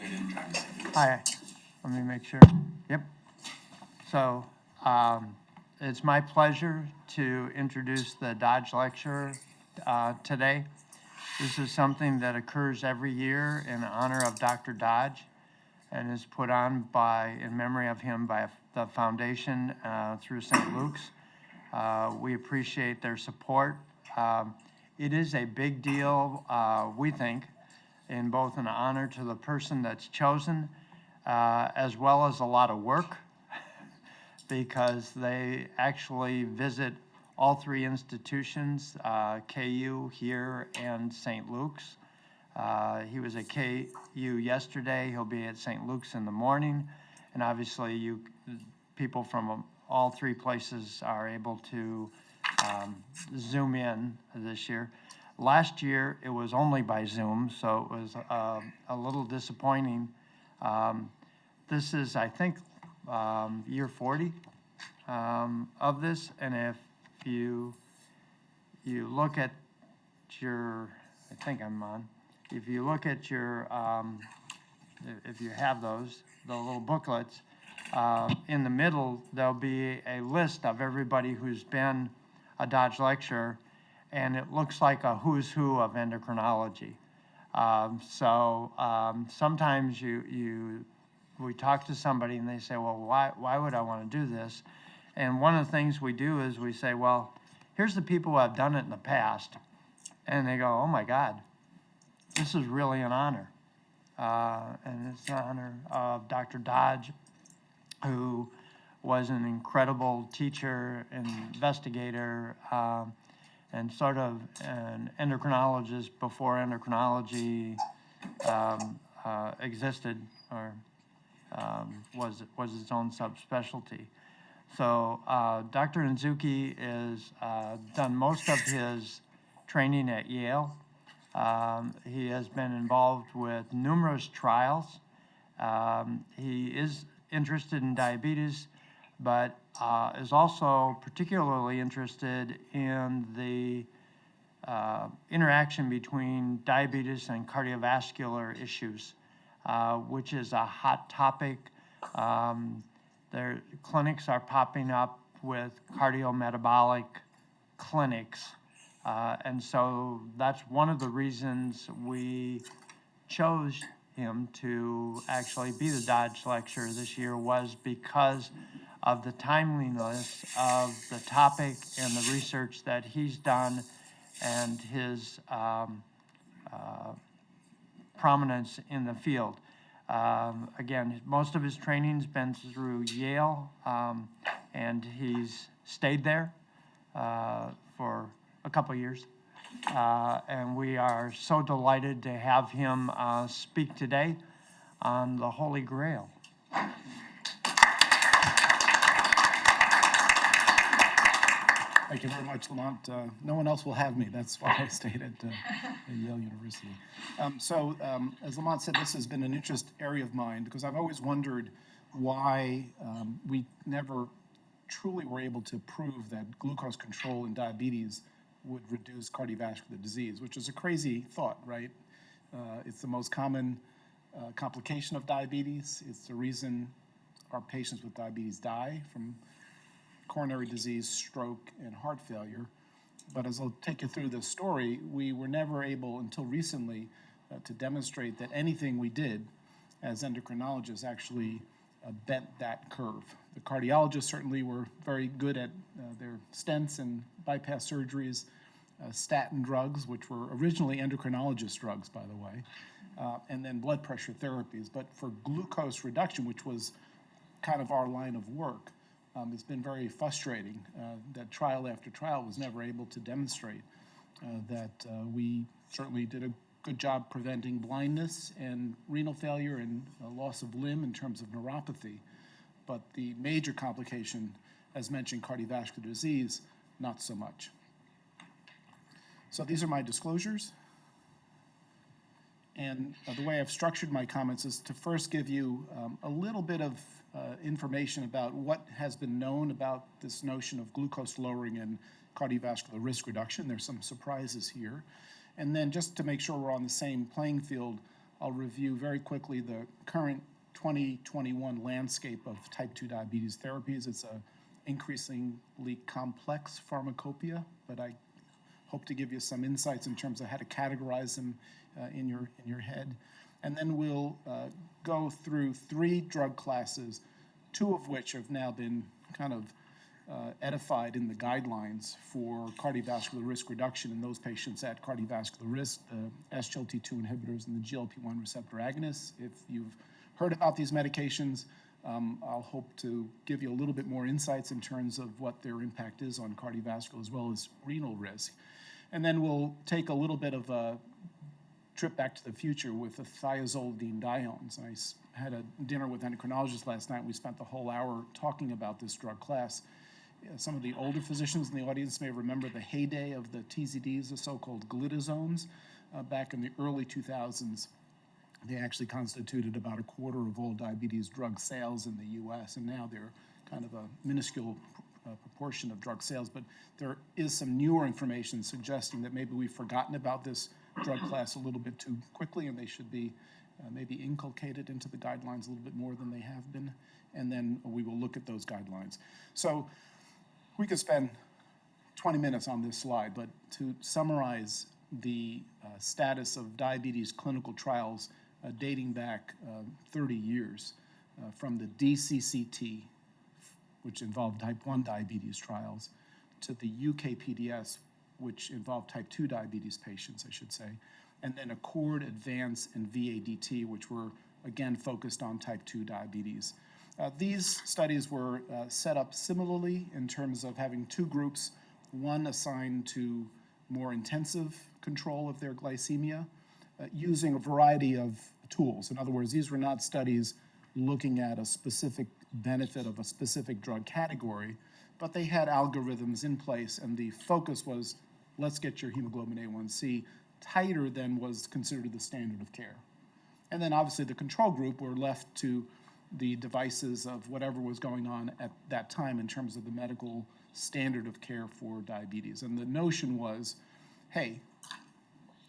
Hi, let me make sure. Yep. So it's my pleasure to introduce the Dodge Lecture today. This is something that occurs every year in honor of Dr. Dodge and is put on in memory of him by the foundation through St. Luke's. We appreciate their support. It is a big deal, we think, in both an honor to the person that's chosen, as well as a lot of work, because they actually visit all three institutions, KU here and St. Luke's. He was at KU yesterday. He'll be at St. Luke's in the morning. And obviously, people from all three places are able to Zoom in this year. Last year, it was only by Zoom, so it was a little disappointing. This is, I think, year 40 of this, and if you look at your, I think I'm on, if you look at your, if you have those, the little booklets, in the middle, there'll be a list of everybody who's been a Dodge lecturer, and it looks like a who's who of endocrinology. Sometimes we talk to somebody and they say, well, why would I want to do this? And one of the things we do is we say, well, here's the people who have done it in the past. And they go, oh my God, this is really an honor. And it's an honor of Dr. Dodge, who was an incredible teacher, investigator, and sort of an endocrinologist before endocrinology existed or was its own subspecialty. So Dr. Inzucchi is done most of his training at Yale. He has been involved with numerous trials. He is interested in diabetes, but is also particularly interested in the interaction between diabetes and cardiovascular issues, which is a hot topic. Their clinics are popping up with cardiometabolic clinics. And so that's one of the reasons we chose him to actually be the Dodge Lecturer this year, was because of the timeliness of the topic and the research that he's done and his prominence in the field. Again, most of his training's been through Yale, and he's stayed there for a couple of years. And we are so delighted to have him speak today on the Holy Grail. Thank you very much, Lamont. No one else will have me. That's why I stayed at Yale University. As Lamont said, this has been an interest area of mine because I've always wondered why we never truly were able to prove that glucose control in diabetes would reduce cardiovascular disease, which is a crazy thought, right? It's the most common complication of diabetes. It's the reason our patients with diabetes die from coronary disease, stroke, and heart failure. But as I'll take you through this story, we were never able until recently to demonstrate that anything we did as endocrinologists actually bent that curve. The cardiologists certainly were very good at their stents and bypass surgeries, statin drugs, which were originally endocrinologist drugs, by the way, and then blood pressure therapies. But for glucose reduction, which was kind of our line of work, it's been very frustrating that trial after trial was never able to demonstrate that we certainly did a good job preventing blindness and renal failure and loss of limb in terms of neuropathy. But the major complication, as mentioned, cardiovascular disease, not so much. So these are my disclosures. And the way I've structured my comments is to first give you a little bit of information about what has been known about this notion of glucose lowering and cardiovascular risk reduction. There's some surprises here. And then just to make sure we're on the same playing field, I'll review very quickly the current 2021 landscape of type 2 diabetes therapies. It's a increasingly complex pharmacopoeia, but I hope to give you some insights in terms of how to categorize them in your head. And then we'll go through 3 drug classes, 2 of which have now been kind of edified in the guidelines for cardiovascular risk reduction in those patients at cardiovascular risk, the Sglt2 inhibitors and the GLP-1 receptor agonists. If you've heard about these medications, I'll hope to give you a little bit more insights in terms of what their impact is on cardiovascular as well as renal risk. And then we'll take a little bit of a trip back to the future with the thiazolidinediones. I had a dinner with endocrinologists last night. We spent the whole hour talking about this drug class. Some of the older physicians in the audience may remember the heyday of the TZDs, the so-called glitazones, back in the early 2000s. They actually constituted about a quarter of all diabetes drug sales in the US, and now they're kind of a minuscule proportion of drug sales. But there is some newer information suggesting that maybe we've forgotten about this drug class a little bit too quickly, and they should be maybe inculcated into the guidelines a little bit more than they have been. And then we will look at those guidelines. So we could spend 20 minutes on this slide, but to summarize the status of diabetes clinical trials dating back 30 years from the DCCT, which involved type 1 diabetes trials, to the UKPDS, which involved type 2 diabetes patients, I should say, and then ACCORD, ADVANCE, and VADT, which were, again, focused on type 2 diabetes. These studies were set up similarly in terms of having 2 groups, one assigned to more intensive control of their glycemia, using a variety of tools. In other words, these were not studies looking at a specific benefit of a specific drug category, but they had algorithms in place, and the focus was, let's get your hemoglobin A1C tighter than was considered the standard of care. And then obviously the control group were left to the devices of whatever was going on at that time in terms of the medical standard of care for diabetes. And the notion was, hey,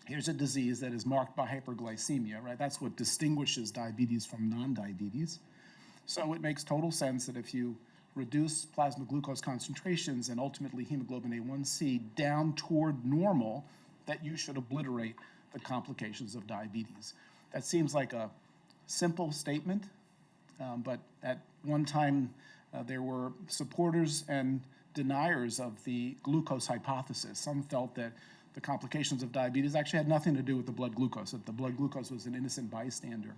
here's a disease that is marked by hyperglycemia, right? That's what distinguishes diabetes from non-diabetes. So it makes total sense that if you reduce plasma glucose concentrations and ultimately hemoglobin A1C down toward normal, that you should obliterate the complications of diabetes. That seems like a simple statement, but at one time there were supporters and deniers of the glucose hypothesis. Some felt that the complications of diabetes actually had nothing to do with the blood glucose, that the blood glucose was an innocent bystander.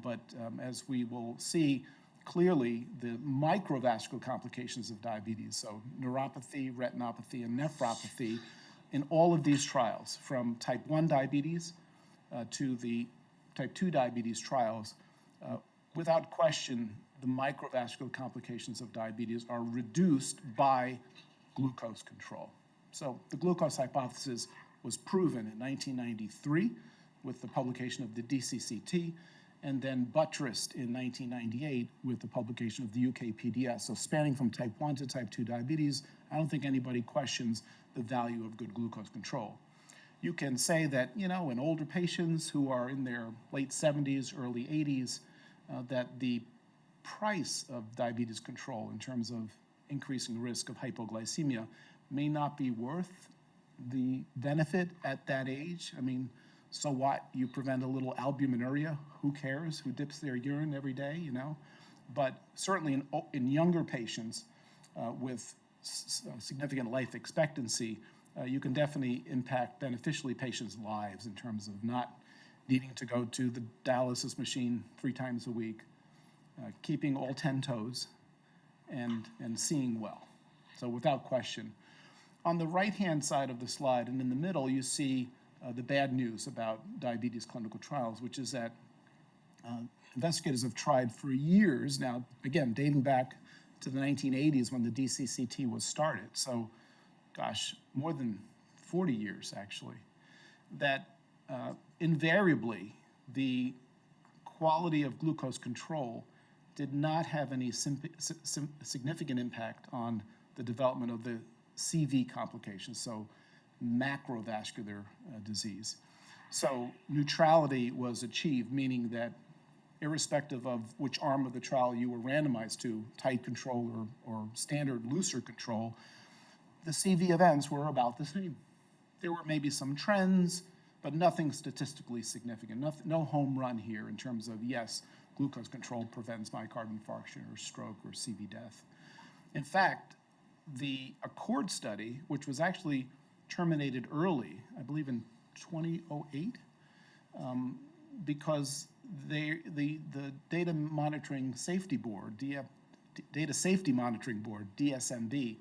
But as we will see, clearly the microvascular complications of diabetes, so neuropathy, retinopathy, and nephropathy, in all of these trials, from type 1 diabetes to the type 2 diabetes trials, without question, the microvascular complications of diabetes are reduced by glucose control. So the glucose hypothesis was proven in 1993 with the publication of the DCCT, and then buttressed in 1998 with the publication of the UKPDS. So spanning from type 1 to type 2 diabetes, I don't think anybody questions the value of good glucose control. You can say that, you know, in older patients who are in their late 70s, early 80s, that the price of diabetes control in terms of increasing risk of hypoglycemia may not be worth the benefit at that age. I mean, so what? You prevent a little albuminuria, who cares? Who dips their urine every day, you know? But certainly in younger patients with significant life expectancy, you can definitely impact beneficially patients' lives in terms of not needing to go to the dialysis machine 3 times a week, keeping all 10 toes, and seeing well. So without question. On the right-hand side of the slide and in the middle, you see the bad news about diabetes clinical trials, which is that investigators have tried for years now, again, dating back to the 1980s when the DCCT was started, so gosh, more than 40 years actually, that invariably the quality of glucose control did not have any significant impact on the development of the CV complications, so macrovascular disease. So neutrality was achieved, meaning that irrespective of which arm of the trial you were randomized to, tight control or standard looser control, the CV events were about the same. There were maybe some trends, but nothing statistically significant. No home run here in terms of, yes, glucose control prevents myocardial infarction or stroke or CV death. In fact, the ACCORD study, which was actually terminated early, I believe in 2008, because the Data Monitoring Safety Board, Data Safety Monitoring Board, DSMB,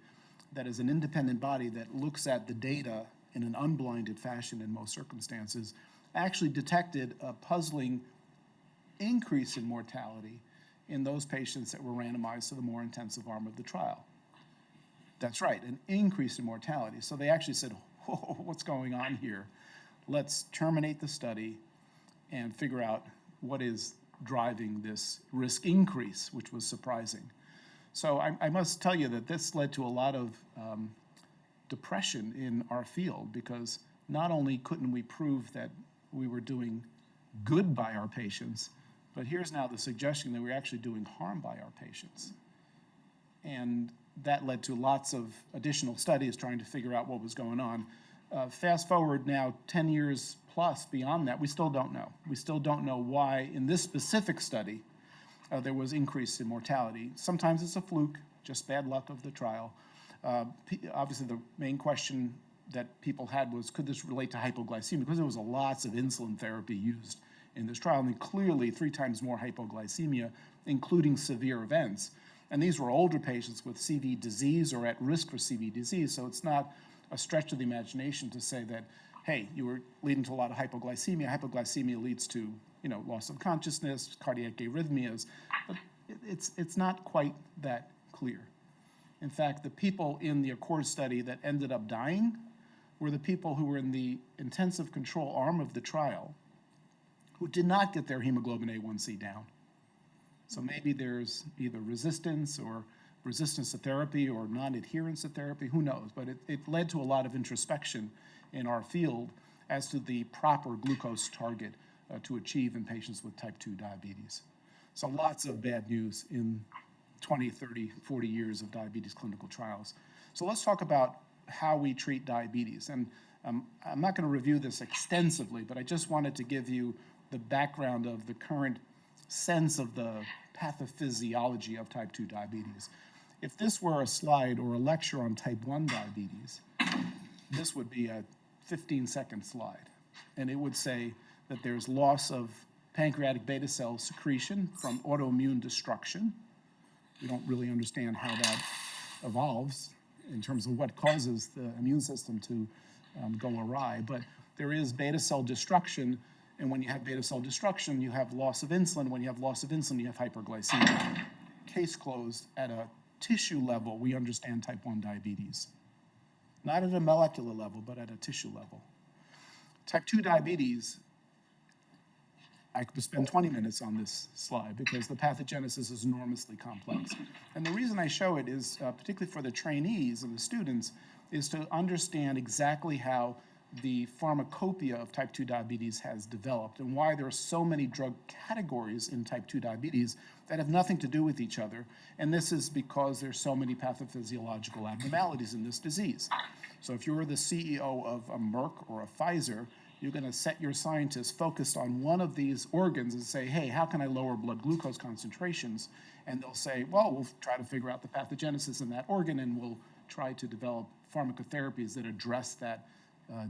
that is an independent body that looks at the data in an unblinded fashion in most circumstances, actually detected a puzzling increase in mortality in those patients that were randomized to the more intensive arm of the trial. That's right, an increase in mortality. So they actually said, whoa, what's going on here? Let's terminate the study and figure out what is driving this risk increase, which was surprising. So I must tell you that this led to a lot of depression in our field, because not only couldn't we prove that we were doing good by our patients, but here's now the suggestion that we're actually doing harm by our patients. And that led to lots of additional studies trying to figure out what was going on. Fast forward now 10 years plus beyond that, we still don't know. We still don't know why in this specific study there was increase in mortality. Sometimes it's a fluke, just bad luck of the trial. Obviously the main question that people had was, could this relate to hypoglycemia? Because there was lots of insulin therapy used in this trial, and clearly 3 times more hypoglycemia, including severe events. And these were older patients with CV disease or at risk for CV disease, so it's not a stretch of the imagination to say that, hey, you were leading to a lot of hypoglycemia. Hypoglycemia leads to, loss of consciousness, cardiac arrhythmias, but it's not quite that clear. In fact, the people in the ACCORD study that ended up dying were the people who were in the intensive control arm of the trial who did not get their hemoglobin A1C down. So maybe there's either resistance to therapy or non-adherence to therapy, who knows? But it led to a lot of introspection in our field as to the proper glucose target to achieve in patients with type 2 diabetes. So lots of bad news in 20, 30, 40 years of diabetes clinical trials. So let's talk about how we treat diabetes. And I'm not going to review this extensively, but I just wanted to give you the background of the current sense of the pathophysiology of type 2 diabetes. If this were a slide or a lecture on type 1 diabetes, this would be a 15-second slide. And it would say that there's loss of pancreatic beta cell secretion from autoimmune destruction. We don't really understand how that evolves in terms of what causes the immune system to go awry. But there is beta cell destruction, and when you have beta cell destruction, you have loss of insulin. When you have loss of insulin, you have hyperglycemia. Case closed. At a tissue level, we understand type 1 diabetes. Not at a molecular level, but at a tissue level. Type 2 diabetes, I could spend 20 minutes on this slide because the pathogenesis is enormously complex. And the reason I show it is, particularly for the trainees and the students, is to understand exactly how the pharmacopoeia of type 2 diabetes has developed and why there are so many drug categories in type 2 diabetes that have nothing to do with each other. And this is because there's so many pathophysiological abnormalities in this disease. So if you're the CEO of a Merck or a Pfizer, you're going to set your scientists focused on one of these organs and say, hey, how can I lower blood glucose concentrations? And they'll say, well, we'll try to figure out the pathogenesis in that organ, and we'll try to develop pharmacotherapies that address that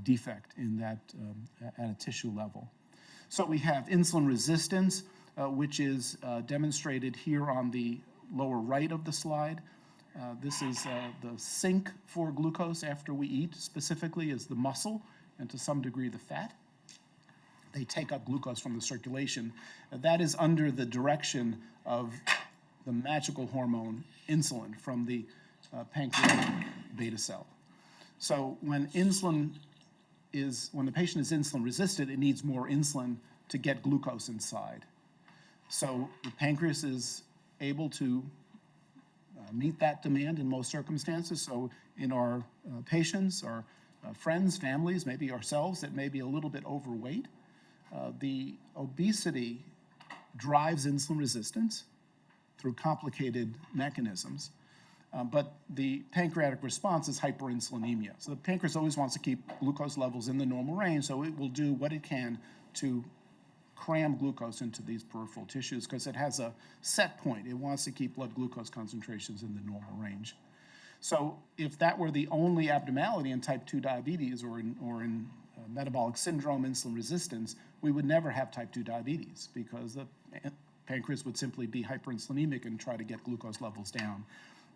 defect in that at a tissue level. So we have insulin resistance, which is demonstrated here on the lower right of the slide. This is the sink for glucose after we eat, specifically is the muscle and to some degree the fat. They take up glucose from the circulation. That is under the direction of the magical hormone insulin from the pancreatic beta cell. So when the patient is insulin resistant, it needs more insulin to get glucose inside. So the pancreas is able to meet that demand in most circumstances. So in our patients, our friends, families, maybe ourselves that may be a little bit overweight. The obesity drives insulin resistance through complicated mechanisms, but the pancreatic response is hyperinsulinemia. So the pancreas always wants to keep glucose levels in the normal range, so it will do what it can to cram glucose into these peripheral tissues because it has a set point. It wants to keep blood glucose concentrations in the normal range. So if that were the only abnormality in type 2 diabetes or in metabolic syndrome, insulin resistance, we would never have type 2 diabetes because the pancreas would simply be hyperinsulinemic and try to get glucose levels down.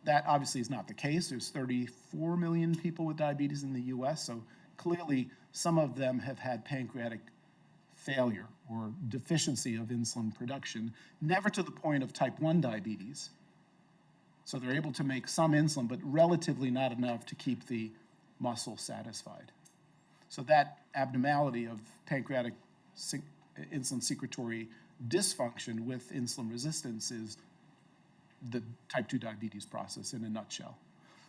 That obviously is not the case. There's 34 million people with diabetes in the US, so clearly some of them have had pancreatic failure or deficiency of insulin production, never to the point of type 1 diabetes. So they're able to make some insulin, but relatively not enough to keep the muscle satisfied. So that abnormality of pancreatic insulin secretory dysfunction with insulin resistance is the type 2 diabetes process in a nutshell.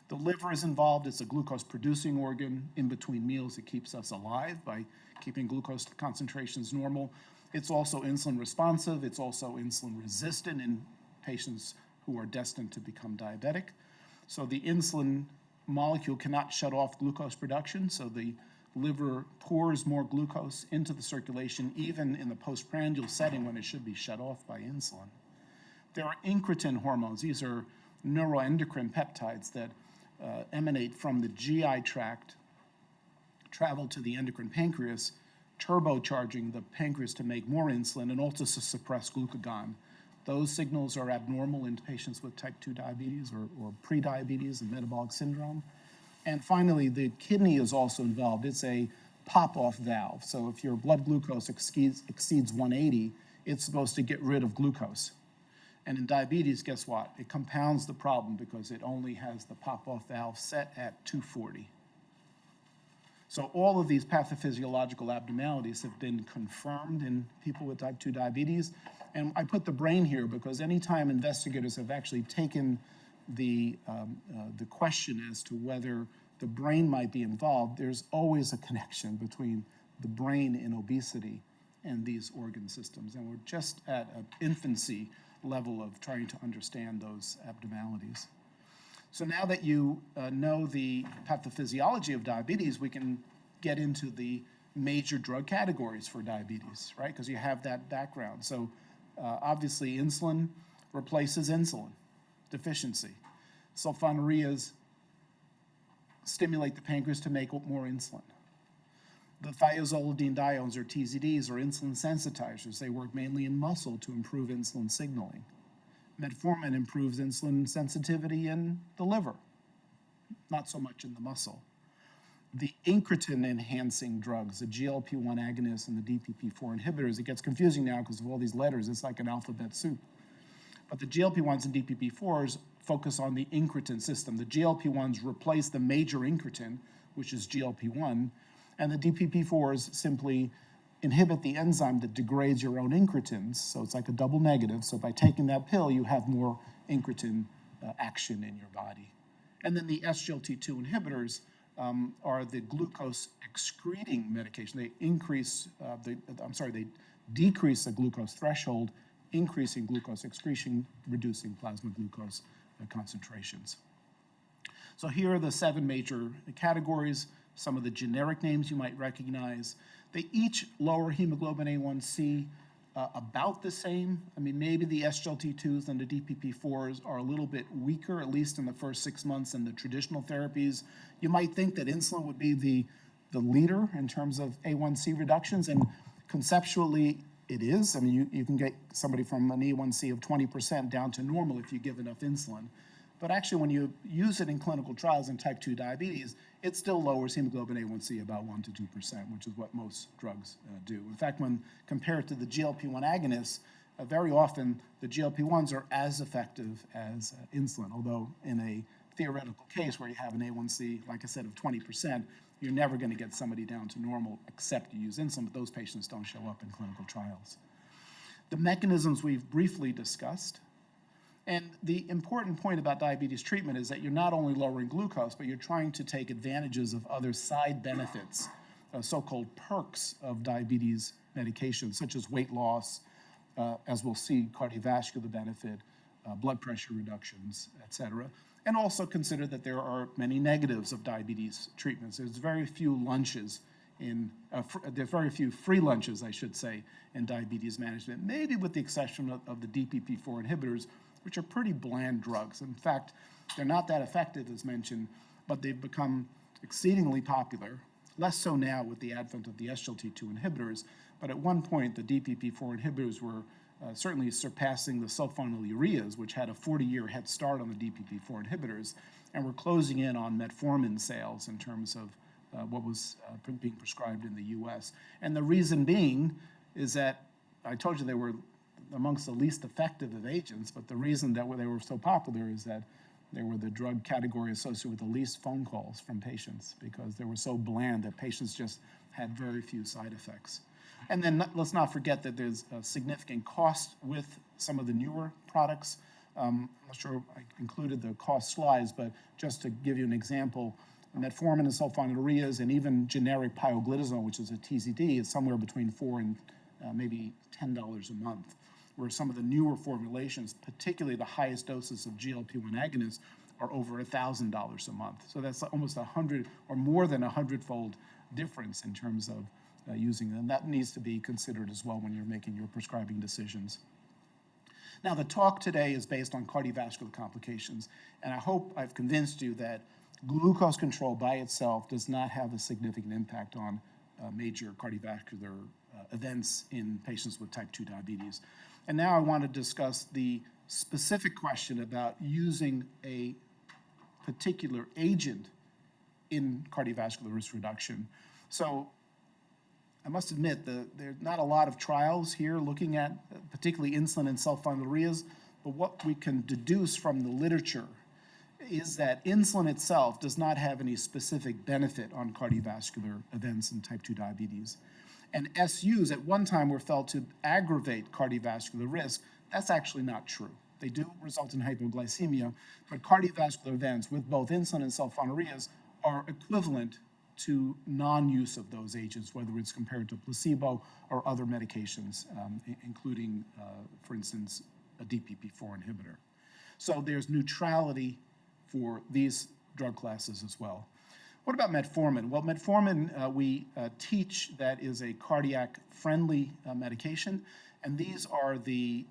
The liver is involved. It's a glucose-producing organ. In between meals, it keeps us alive by keeping glucose concentrations normal. It's also insulin responsive. It's also insulin resistant in patients who are destined to become diabetic. So the insulin molecule cannot shut off glucose production, so the liver pours more glucose into the circulation, even in the postprandial setting when it should be shut off by insulin. There are incretin hormones. These are neuroendocrine peptides that emanate from the GI tract, travel to the endocrine pancreas, turbocharging the pancreas to make more insulin and also to suppress glucagon. Those signals are abnormal in patients with type 2 diabetes or prediabetes and metabolic syndrome. And finally, the kidney is also involved. It's a pop-off valve. So if your blood glucose exceeds 180, it's supposed to get rid of glucose. And in diabetes, guess what? It compounds the problem because it only has the pop-off valve set at 240. So all of these pathophysiological abnormalities have been confirmed in people with type 2 diabetes. And I put the brain here because anytime investigators have actually taken the question as to whether the brain might be involved, there's always a connection between the brain and obesity and these organ systems. And we're just at an infancy level of trying to understand those abnormalities. So now that you know the pathophysiology of diabetes, we can get into the major drug categories for diabetes, right? Because you have that background. So obviously insulin replaces insulin deficiency. Sulfonylureas stimulate the pancreas to make more insulin. The thiazolidinediones, or TZDs, are insulin sensitizers. They work mainly in muscle to improve insulin signaling. Metformin improves insulin sensitivity in the liver, not so much in the muscle. The incretin-enhancing drugs, the GLP-1 agonists and the DPP-4 inhibitors, it gets confusing now because of all these letters. It's like an alphabet soup. But the GLP-1s and DPP-4s focus on the incretin system. The GLP-1s replace the major incretin, which is GLP-1, and the DPP-4s simply inhibit the enzyme that degrades your own incretins, so it's like a double negative. So by taking that pill, you have more incretin action in your body. And then the Sglt2 inhibitors are the glucose excreting medication. They they decrease the glucose threshold, increasing glucose excretion, reducing plasma glucose concentrations. So here are the 7 major categories, some of the generic names you might recognize. They each lower hemoglobin A1C about the same. I mean, maybe the Sglt2s and the DPP4s are a little bit weaker, at least in the first 6 months, than the traditional therapies. You might think that insulin would be the leader in terms of A1C reductions, and conceptually it is. I mean, you can get somebody from an A1C of 20% down to normal if you give enough insulin. But actually, when you use it in clinical trials in type 2 diabetes, it still lowers hemoglobin A1C about 1 to 2%, which is what most drugs do. In fact, when compared to the GLP-1 agonists, very often the GLP-1s are as effective as insulin, although in a theoretical case where you have an A1C, like I said, of 20%, you're never going to get somebody down to normal except you use insulin, but those patients don't show up in clinical trials. The mechanisms we've briefly discussed. And the important point about diabetes treatment is that you're not only lowering glucose, but you're trying to take advantages of other side benefits, so-called perks of diabetes medications, such as weight loss, as we'll see, cardiovascular benefit, blood pressure reductions, et cetera. And also consider that there are many negatives of diabetes treatments. There's very few lunches there's very few free lunches, I should say, in diabetes management, maybe with the exception of the DPP-4 inhibitors, which are pretty bland drugs. In fact, they're not that effective, as mentioned, but they've become exceedingly popular, less so now with the advent of the Sglt2 inhibitors, but at one point, the DPP-4 inhibitors were certainly surpassing the sulfonylureas, which had a 40-year head start on the DPP-4 inhibitors, and were closing in on metformin sales in terms of what was being prescribed in the US. And the reason being is that, I told you they were amongst the least effective of agents, but the reason that they were so popular is that they were the drug category associated with the least phone calls from patients because they were so bland that patients just had very few side effects. And then let's not forget that there's a significant cost with some of the newer products. I'm not sure I included the cost slides, but just to give you an example, metformin and sulfonylureas and even generic pioglitazone, which is a TZD, is somewhere between $4 and maybe $10 a month, where some of the newer formulations, particularly the highest doses of GLP-1 agonists, are over $1,000 a month. So that's almost 100 or more than 100-fold difference in terms of using them. That needs to be considered as well when you're making your prescribing decisions. Now, the talk today is based on cardiovascular complications, and I hope I've convinced you that glucose control by itself does not have a significant impact on major cardiovascular events in patients with type 2 diabetes. And now I want to discuss the specific question about using a particular agent in cardiovascular risk reduction. So I must admit that there are not a lot of trials here looking at particularly insulin and sulfonylureas, but what we can deduce from the literature is that insulin itself does not have any specific benefit on cardiovascular events in type 2 diabetes. And SUs at one time were felt to aggravate cardiovascular risk. That's actually not true. They do result in hypoglycemia, but cardiovascular events with both insulin and sulfonylureas are equivalent to non-use of those agents, whether it's compared to placebo or other medications, including, for instance, a DPP-4 inhibitor. So there's neutrality for these drug classes as well. What about metformin? Well, metformin, we teach that is a cardiac-friendly medication, and these are the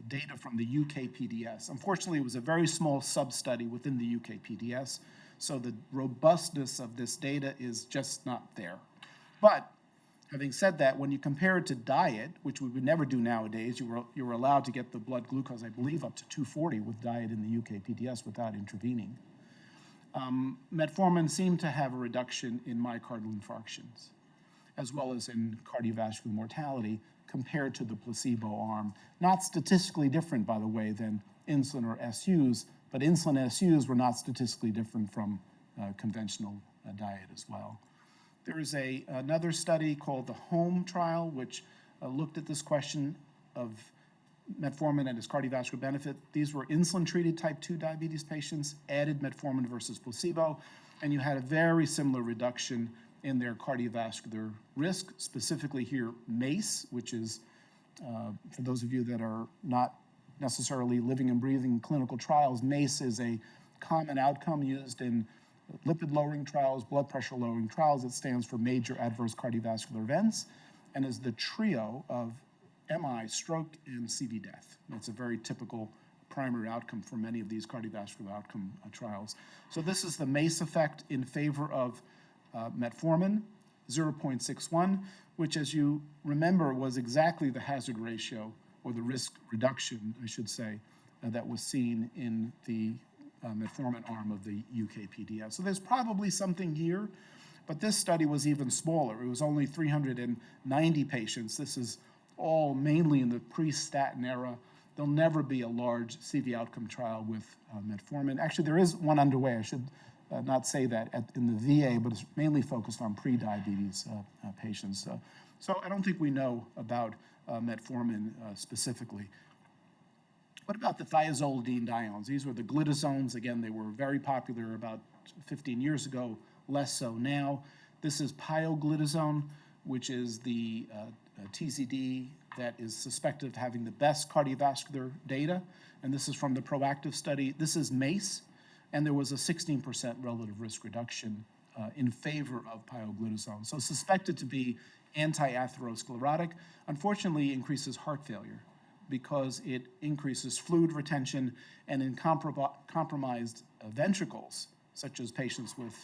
data from the UKPDS. Unfortunately, it was a very small sub-study within the UKPDS, so the robustness of this data is just not there. But having said that, when you compare it to diet, which we would never do nowadays, you were allowed to get the blood glucose, I believe, up to 240 with diet in the UKPDS without intervening. Metformin seemed to have a reduction in myocardial infarctions, as well as in cardiovascular mortality compared to the placebo arm. Not statistically different, by the way, than insulin or SUs, but insulin and SUs were not statistically different from conventional diet as well. There is another study called the HOME trial, which looked at this question of metformin and its cardiovascular benefit. These were insulin-treated type 2 diabetes patients, added metformin versus placebo, and you had a very similar reduction in their cardiovascular risk, specifically here MACE, which is, for those of you that are not necessarily living and breathing clinical trials, MACE is a common outcome used in lipid-lowering trials, blood pressure-lowering trials. It stands for major adverse cardiovascular events and is the trio of MI, stroke, and CV death. It's a very typical primary outcome for many of these cardiovascular outcome trials. So this is the MACE effect in favor of metformin, 0.61, which, as you remember, was exactly the hazard ratio, or the risk reduction, I should say, that was seen in the metformin arm of the UKPDS. So there's probably something here, but this study was even smaller. It was only 390 patients. This is all mainly in the pre-statin era. There'll never be a large CV outcome trial with metformin. Actually, there is one underway. I should not say that in the VA, but it's mainly focused on pre-diabetes patients. So I don't think we know about metformin specifically. What about the thiazolidinediones? These were the glitazones. Again, they were very popular about 15 years ago, less so now. This is pioglitazone, which is the TZD that is suspected of having the best cardiovascular data. And this is from the PROACTIVE study. This is MACE, and there was a 16% relative risk reduction in favor of pioglitazone. So suspected to be anti-atherosclerotic, unfortunately increases heart failure because it increases fluid retention, and in compromised ventricles, such as patients with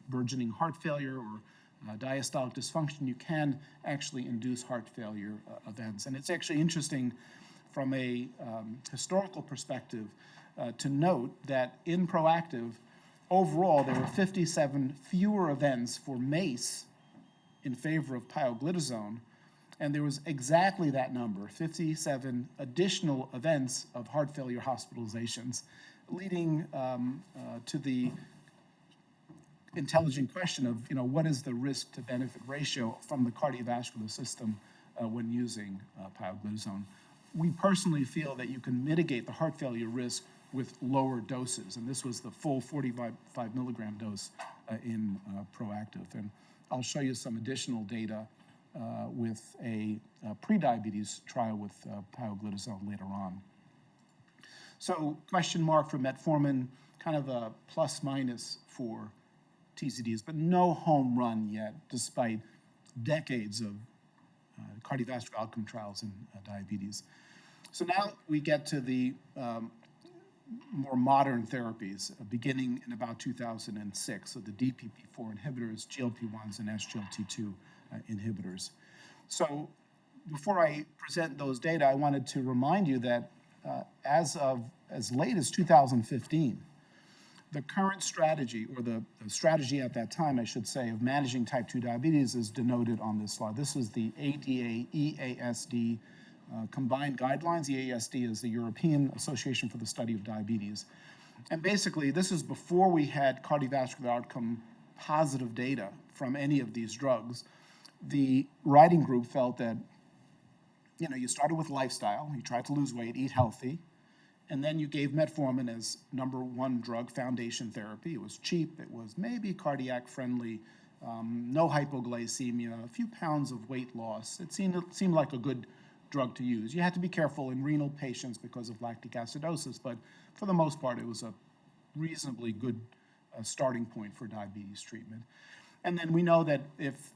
burgeoning heart failure or diastolic dysfunction, you can actually induce heart failure events. And it's actually interesting from a historical perspective to note that in PROACTIVE, overall, there were 57 fewer events for MACE in favor of pioglitazone, and there was exactly that number, 57 additional events of heart failure hospitalizations, leading to the intelligent question of, what is the risk to benefit ratio from the cardiovascular system when using pioglitazone. We personally feel that you can mitigate the heart failure risk with lower doses, and this was the full 45 milligram dose in PROACTIVE. And I'll show you some additional data with a pre-diabetes trial with pioglitazone later on. So question mark for metformin, kind of a plus minus for TZDs, but no home run yet, despite decades of cardiovascular outcome trials in diabetes. So now we get to the more modern therapies, beginning in about 2006, so the DPP-4 inhibitors, GLP-1s, and Sglt2 inhibitors. So before I present those data, I wanted to remind you that as late as 2015, the current strategy, or the strategy at that time, I should say, of managing type 2 diabetes is denoted on this slide. This is the ADA-EASD combined guidelines. The AASD is the European Association for the Study of Diabetes. And basically, this is before we had cardiovascular outcome positive data from any of these drugs. The writing group felt that, you started with lifestyle, you tried to lose weight, eat healthy, and then you gave metformin as number one drug, foundation therapy. It was cheap, it was maybe cardiac friendly, no hypoglycemia, a few pounds of weight loss. It seemed like a good drug to use. You had to be careful in renal patients because of lactic acidosis, but for the most part, it was a reasonably good starting point for diabetes treatment. And then we know that if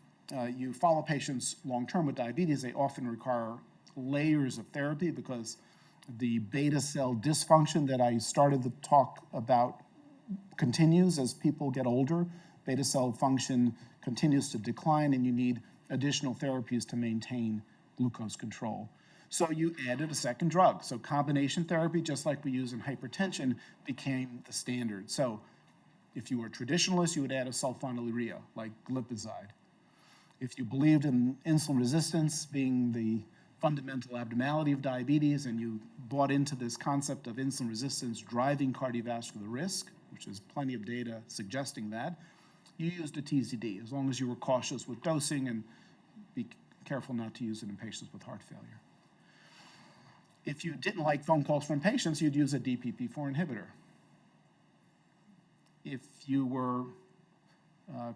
you follow patients long-term with diabetes, they often require layers of therapy because the beta cell dysfunction that I started the talk about continues as people get older. Beta cell function continues to decline, and you need additional therapies to maintain glucose control. So you added a second drug. So combination therapy, just like we use in hypertension, became the standard. So if you were a traditionalist, you would add a sulfonylurea, like glipizide. If you believed in insulin resistance being the fundamental abnormality of diabetes, and you bought into this concept of insulin resistance driving cardiovascular risk, which is plenty of data suggesting that, you used a TZD, as long as you were cautious with dosing and be careful not to use it in patients with heart failure. If you didn't like phone calls from patients, you'd use a DPP-4 inhibitor. If you were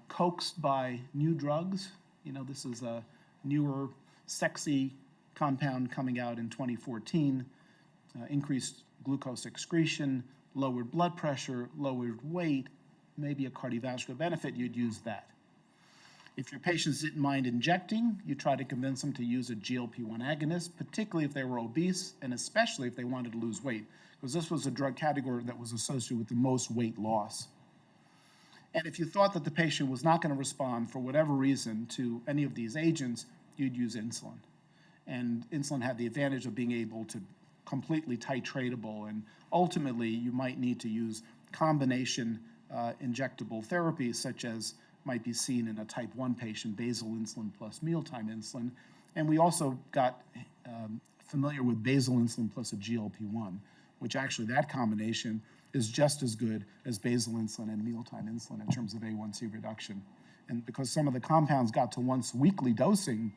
coaxed by new drugs, this is a newer, sexy compound coming out in 2014, increased glucose excretion, lowered blood pressure, lowered weight, maybe a cardiovascular benefit, you'd use that. If your patients didn't mind injecting, you try to convince them to use a GLP-1 agonist, particularly if they were obese, and especially if they wanted to lose weight, because this was a drug category that was associated with the most weight loss. And if you thought that the patient was not going to respond for whatever reason to any of these agents, you'd use insulin. And insulin had the advantage of being able to completely titratable, and ultimately you might need to use combination injectable therapies, such as might be seen in a type 1 patient, basal insulin plus mealtime insulin. And we also got familiar with basal insulin plus a GLP-1, which actually that combination is just as good as basal insulin and mealtime insulin in terms of A1C reduction. And because some of the compounds got to once weekly dosing,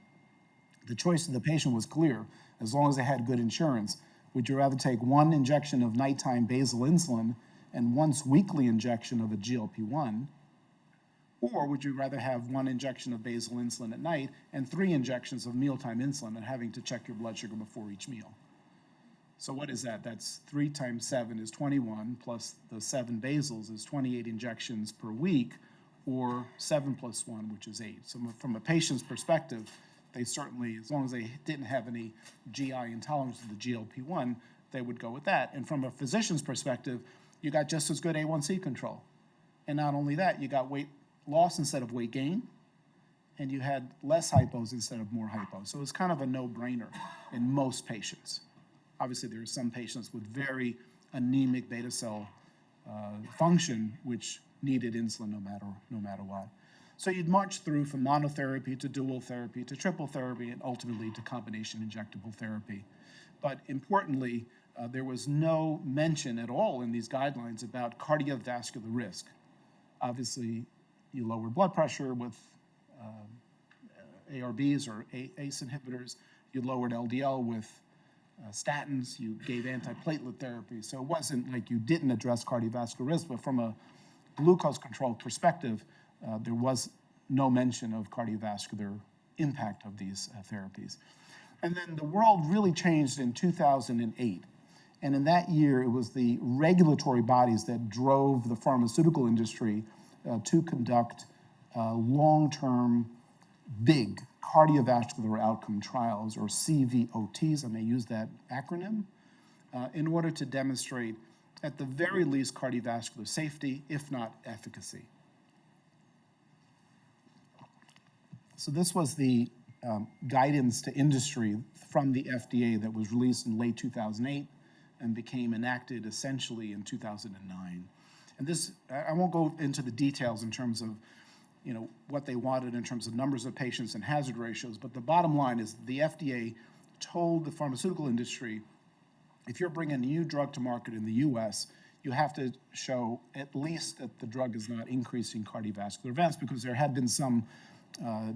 the choice of the patient was clear. As long as they had good insurance, Would you rather take one injection of nighttime basal insulin and once weekly injection of a GLP-1? Or would you rather have one injection of basal insulin at night and 3 injections of mealtime insulin and having to check your blood sugar before each meal? So what is that? That's 3 times 7 is 21, plus the 7 basals is 28 injections per week, or 7 plus 1, which is 8. So from a patient's perspective, they certainly, as long as they didn't have any GI intolerance to the GLP-1, they would go with that. And from a physician's perspective, you got just as good A1C control. And not only that, you got weight loss instead of weight gain, and you had less hypos instead of more hypos. So it's kind of a no-brainer in most patients. Obviously, there are some patients with very anemic beta cell function, which needed insulin no matter what. So you'd march through from monotherapy to dual therapy to triple therapy and ultimately to combination injectable therapy. But importantly, there was no mention at all in these guidelines about cardiovascular risk. Obviously, you lower blood pressure with ARBs or ACE inhibitors. You lowered LDL with statins. You gave antiplatelet therapy. So it wasn't like you didn't address cardiovascular risk, but from a glucose control perspective, there was no mention of cardiovascular impact of these therapies. And then the world really changed in 2008. And in that year, it was the regulatory bodies that drove the pharmaceutical industry to conduct long-term, big cardiovascular outcome trials, or CVOTs, I may use that acronym, in order to demonstrate, at the very least, cardiovascular safety, if not efficacy. So this was the guidance to industry from the FDA that was released in late 2008 and became enacted essentially in 2009. And this, I won't go into the details in terms of, you know, what they wanted in terms of numbers of patients and hazard ratios, but the bottom line is the FDA told the pharmaceutical industry, if you're bringing a new drug to market in the US, you have to show at least that the drug is not increasing cardiovascular events, because there had been some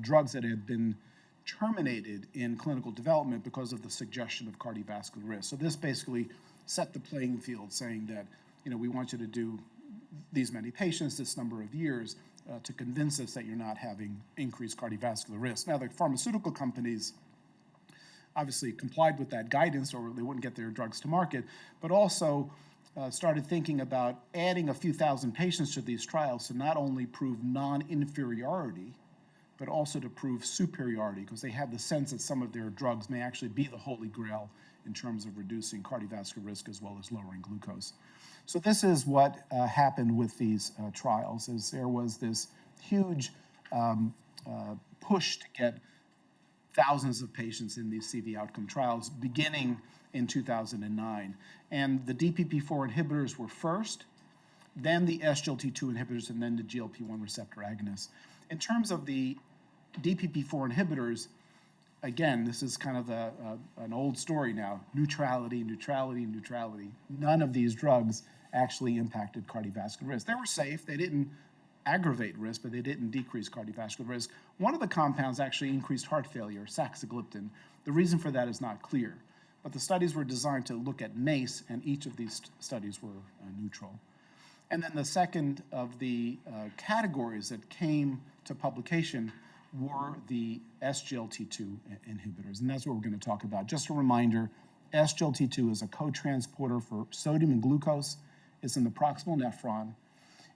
drugs that had been terminated in clinical development because of the suggestion of cardiovascular risk. So this basically set the playing field, saying that, you know, we want you to do these many patients, this number of years, to convince us that you're not having increased cardiovascular risk. Now, the pharmaceutical companies obviously complied with that guidance, or they wouldn't get their drugs to market, but also started thinking about adding a few thousand patients to these trials to not only prove non-inferiority, but also to prove superiority, because they had the sense that some of their drugs may actually be the holy grail in terms of reducing cardiovascular risk as well as lowering glucose. So this is what happened with these trials, is there was this huge push to get thousands of patients in these CV outcome trials beginning in 2009. And the DPP-4 inhibitors were first, then the Sglt2 inhibitors, and then the GLP-1 receptor agonists. In terms of the DPP-4 inhibitors, again, this is kind of an old story now. Neutrality, neutrality, neutrality. None of these drugs actually impacted cardiovascular risk. They were safe. They didn't aggravate risk, but they didn't decrease cardiovascular risk. One of the compounds actually increased heart failure, saxagliptin. The reason for that is not clear, but the studies were designed to look at MACE, and each of these studies were neutral. And then the second of the categories that came to publication were the Sglt2 inhibitors, and that's what we're going to talk about. Just a reminder, Sglt2 is a co-transporter for sodium and glucose. It's in the proximal nephron.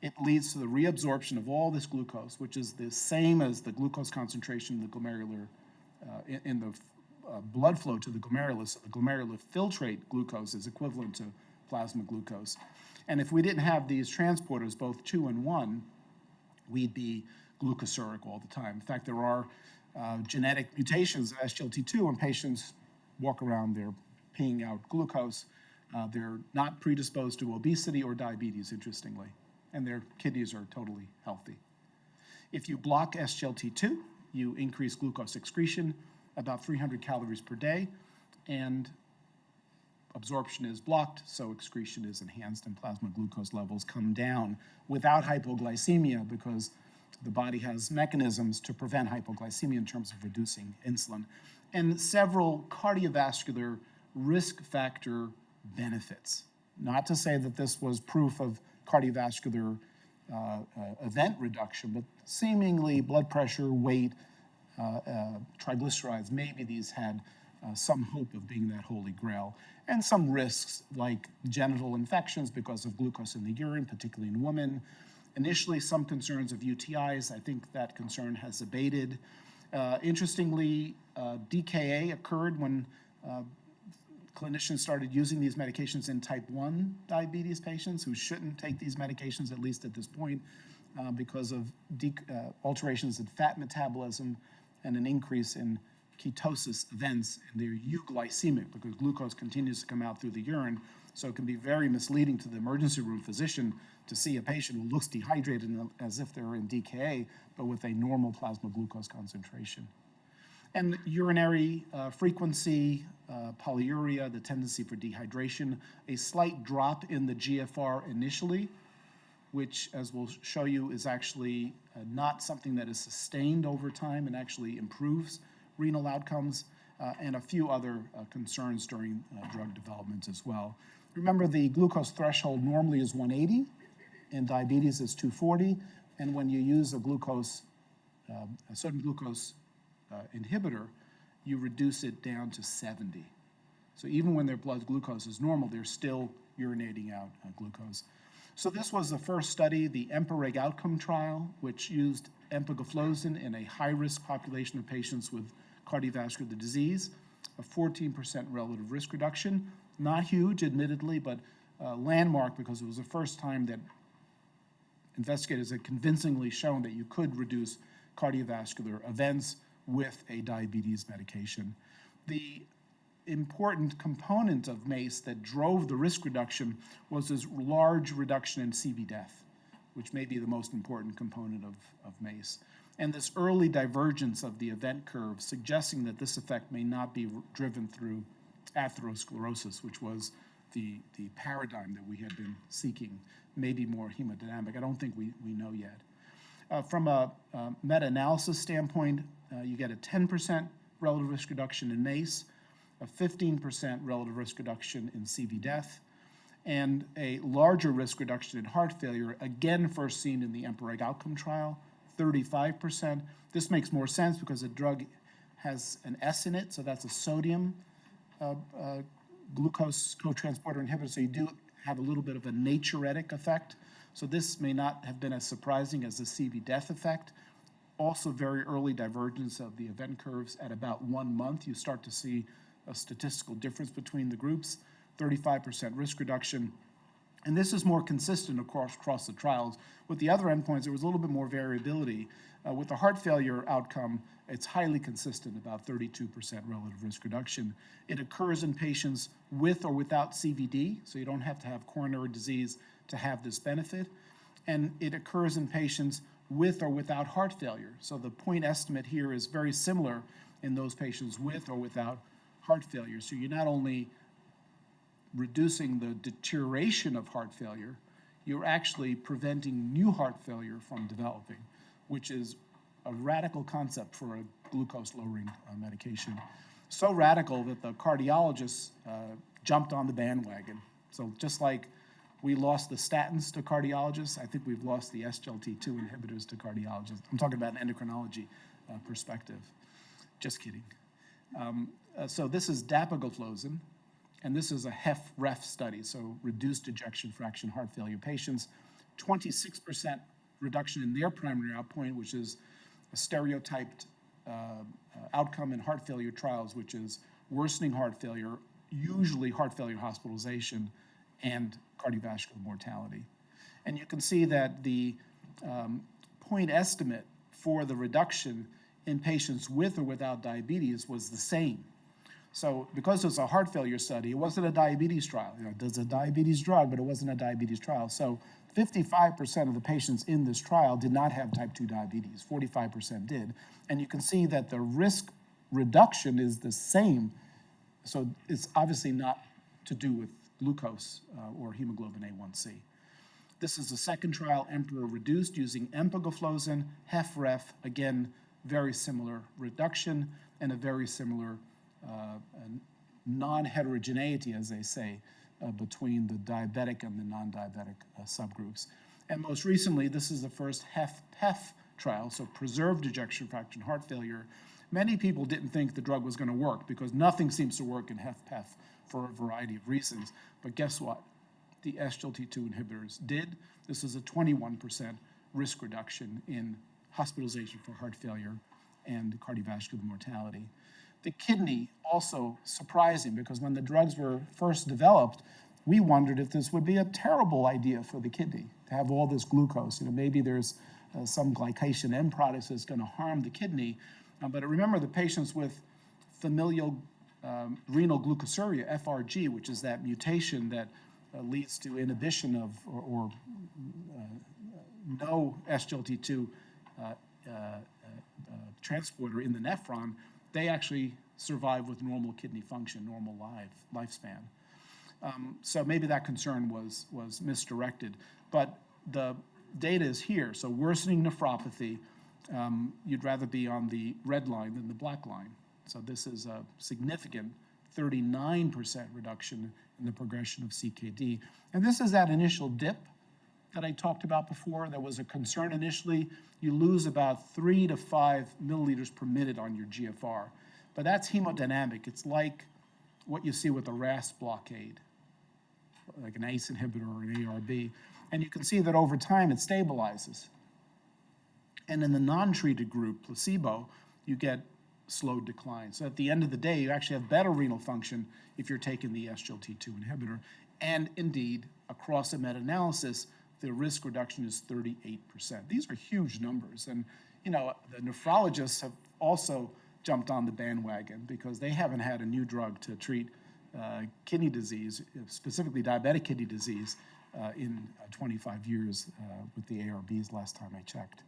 It leads to the reabsorption of all this glucose, which is the same as the glucose concentration in the glomerular, in the blood flow to the glomerulus. So the glomerular filtrate glucose is equivalent to plasma glucose. And if we didn't have these transporters, both 2 and 1, we'd be glucosuric all the time. In fact, there are genetic mutations of Sglt2, and patients walk around, they're peeing out glucose. They're not predisposed to obesity or diabetes, interestingly, and their kidneys are totally healthy. If you block Sglt2, you increase glucose excretion, about 300 calories per day, and absorption is blocked, so excretion is enhanced and plasma glucose levels come down without hypoglycemia, because the body has mechanisms to prevent hypoglycemia in terms of reducing insulin. And several cardiovascular risk factor benefits. Not to say that this was proof of cardiovascular event reduction, but seemingly blood pressure, weight, triglycerides, maybe these had some hope of being that holy grail. And some risks like genital infections because of glucose in the urine, particularly in women. Initially, some concerns of UTIs. I think that concern has abated. Interestingly, DKA occurred when clinicians started using these medications in type 1 diabetes patients who shouldn't take these medications, at least at this point, because of alterations in fat metabolism and an increase in ketosis events, and they're euglycemic because glucose continues to come out through the urine. So it can be very misleading to the emergency room physician to see a patient who looks dehydrated as if they're in DKA, but with a normal plasma glucose concentration. And urinary frequency, polyuria, the tendency for dehydration, a slight drop in the GFR initially, which, as we'll show you, is actually not something that is sustained over time and actually improves renal outcomes, and a few other concerns during drug development as well. Remember, the glucose threshold normally is 180, in diabetes it's 240, and when you use a sodium glucose inhibitor, you reduce it down to 70. So even when their blood glucose is normal, they're still urinating out glucose. So this was the first study, the EMPA-REG outcome trial, which used Dapagoflozin in a high-risk population of patients with cardiovascular disease, a 14% relative risk reduction. Not huge, admittedly, but landmark because it was the first time that investigators had convincingly shown that you could reduce cardiovascular events with a diabetes medication. The important component of MACE that drove the risk reduction was this large reduction in CV death, which may be the most important component of MACE. And this early divergence of the event curve suggesting that this effect may not be driven through atherosclerosis, which was the paradigm that we had been seeking, maybe more hemodynamic. I don't think we know yet. From a meta-analysis standpoint, you get a 10% relative risk reduction in MACE, a 15% relative risk reduction in CV death, and a larger risk reduction in heart failure, again first seen in the EMPA-REG outcome trial, 35%. This makes more sense because the drug has an S in it, so that's a sodium glucose cotransporter inhibitor, so you do have a little bit of a natriuretic effect. So this may not have been as surprising as the CV death effect. Also very early divergence of the event curves at about 1 month. You start to see a statistical difference between the groups, 35% risk reduction. And this is more consistent across the trials. With the other endpoints, there was a little bit more variability. With the heart failure outcome, it's highly consistent, about 32% relative risk reduction. It occurs in patients with or without CVD, so you don't have to have coronary disease to have this benefit. And it occurs in patients with or without heart failure. So the point estimate here is very similar in those patients with or without heart failure. So you're not only reducing the deterioration of heart failure, you're actually preventing new heart failure from developing, which is a radical concept for a glucose-lowering medication. So radical that the cardiologists jumped on the bandwagon. So just like we lost the statins to cardiologists, I think we've lost the Sglt2 inhibitors to cardiologists. I'm talking about an endocrinology perspective. Just kidding. So this is Dapagoflozin, and this is a HEF-REF study, so reduced ejection fraction heart failure patients. 26% reduction in their primary outpoint, which is a stereotyped outcome in heart failure trials, which is worsening heart failure, usually heart failure hospitalization, and cardiovascular mortality. And you can see that the point estimate for the reduction in patients with or without diabetes was the same. So because it's a heart failure study, it wasn't a diabetes trial. You know, there's a diabetes drug, but it wasn't a diabetes trial. So 55% of the patients in this trial did not have type 2 diabetes, 45% did. And you can see that the risk reduction is the same. So it's obviously not to do with glucose or hemoglobin A1C. This is the second trial, Emperor reduced, using Dapagoflozin, HEF-REF, again, very similar reduction and a very similar non-heterogeneity, as they say, between the diabetic and the non-diabetic subgroups. And most recently, this is the first HFpEF trial, so preserved ejection fraction heart failure. Many people didn't think the drug was going to work because nothing seems to work in HFpEF for a variety of reasons. But guess what? The Sglt2 inhibitors did. This is a 21% risk reduction in hospitalization for heart failure and cardiovascular mortality. The kidney, also surprising, because when the drugs were first developed, we wondered if this would be a terrible idea for the kidney, to have all this glucose. Maybe there's some glycation end products that's going to harm the kidney. But remember, the patients with familial renal glucosuria, FRG, which is that mutation that leads to inhibition of or no SGLT2 transporter in the nephron, they actually survive with normal kidney function, normal lifespan. So maybe that concern was misdirected. But the data is here. So worsening nephropathy, you'd rather be on the red line than the black line. So this is a significant 39% reduction in the progression of CKD. And this is that initial dip that I talked about before. There was a concern initially. You lose about 3 to 5 milliliters per minute on your GFR. But that's hemodynamic. It's like what you see with a RAS blockade, like an ACE inhibitor or an ARB. And you can see that over time it stabilizes. And in the non-treated group, placebo, you get slow decline. So at the end of the day, you actually have better renal function if you're taking the Sglt2 inhibitor. And indeed, across a meta-analysis, the risk reduction is 38%. These are huge numbers. And, the nephrologists have also jumped on the bandwagon because they haven't had a new drug to treat kidney disease, specifically diabetic kidney disease, in 25 years with the ARBs last time I checked.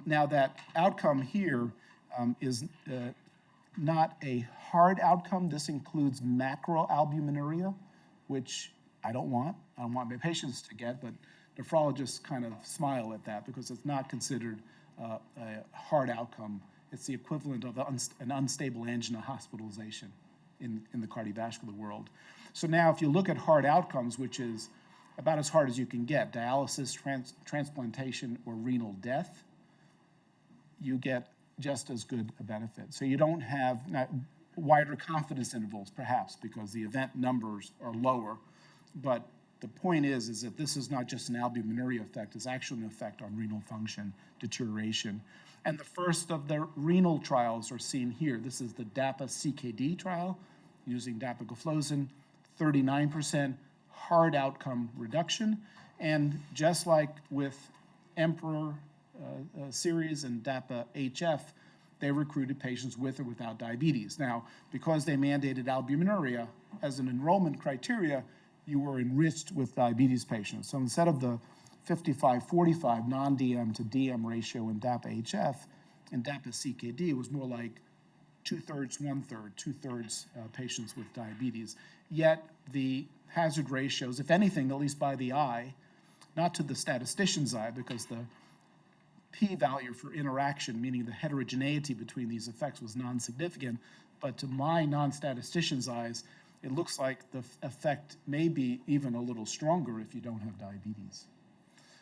Now that outcome here is not a hard outcome. This includes macroalbuminuria, which I don't want my patients to get, but nephrologists kind of smile at that because it's not considered a hard outcome. It's the equivalent of an unstable angina hospitalization in the cardiovascular world. So now if you look at hard outcomes, which is about as hard as you can get, dialysis, transplantation, or renal death, you get just as good a benefit. So you don't have wider confidence intervals, perhaps, because the event numbers are lower. But the point is that this is not just an albuminuria effect, it's actually an effect on renal function deterioration. And the first of the renal trials are seen here. This is the DAPA-CKD trial using Dapagoflozin, 39% hard outcome reduction. And just like with Emperor series and DAPA-HF, they recruited patients with or without diabetes. Now, because they mandated albuminuria as an enrollment criteria, you were enriched with diabetes patients. So instead of the 55-45 non-DM to DM ratio in DAPA-HF, in DAPA-CKD, it was more like 2/3, 1/3, 2/3 patients with diabetes. Yet the hazard ratios, if anything, at least by the eye, not to the statistician's eye, because the p-value for interaction, meaning the heterogeneity between these effects, was non-significant, but to my non-statistician's eyes, it looks like the effect may be even a little stronger if you don't have diabetes.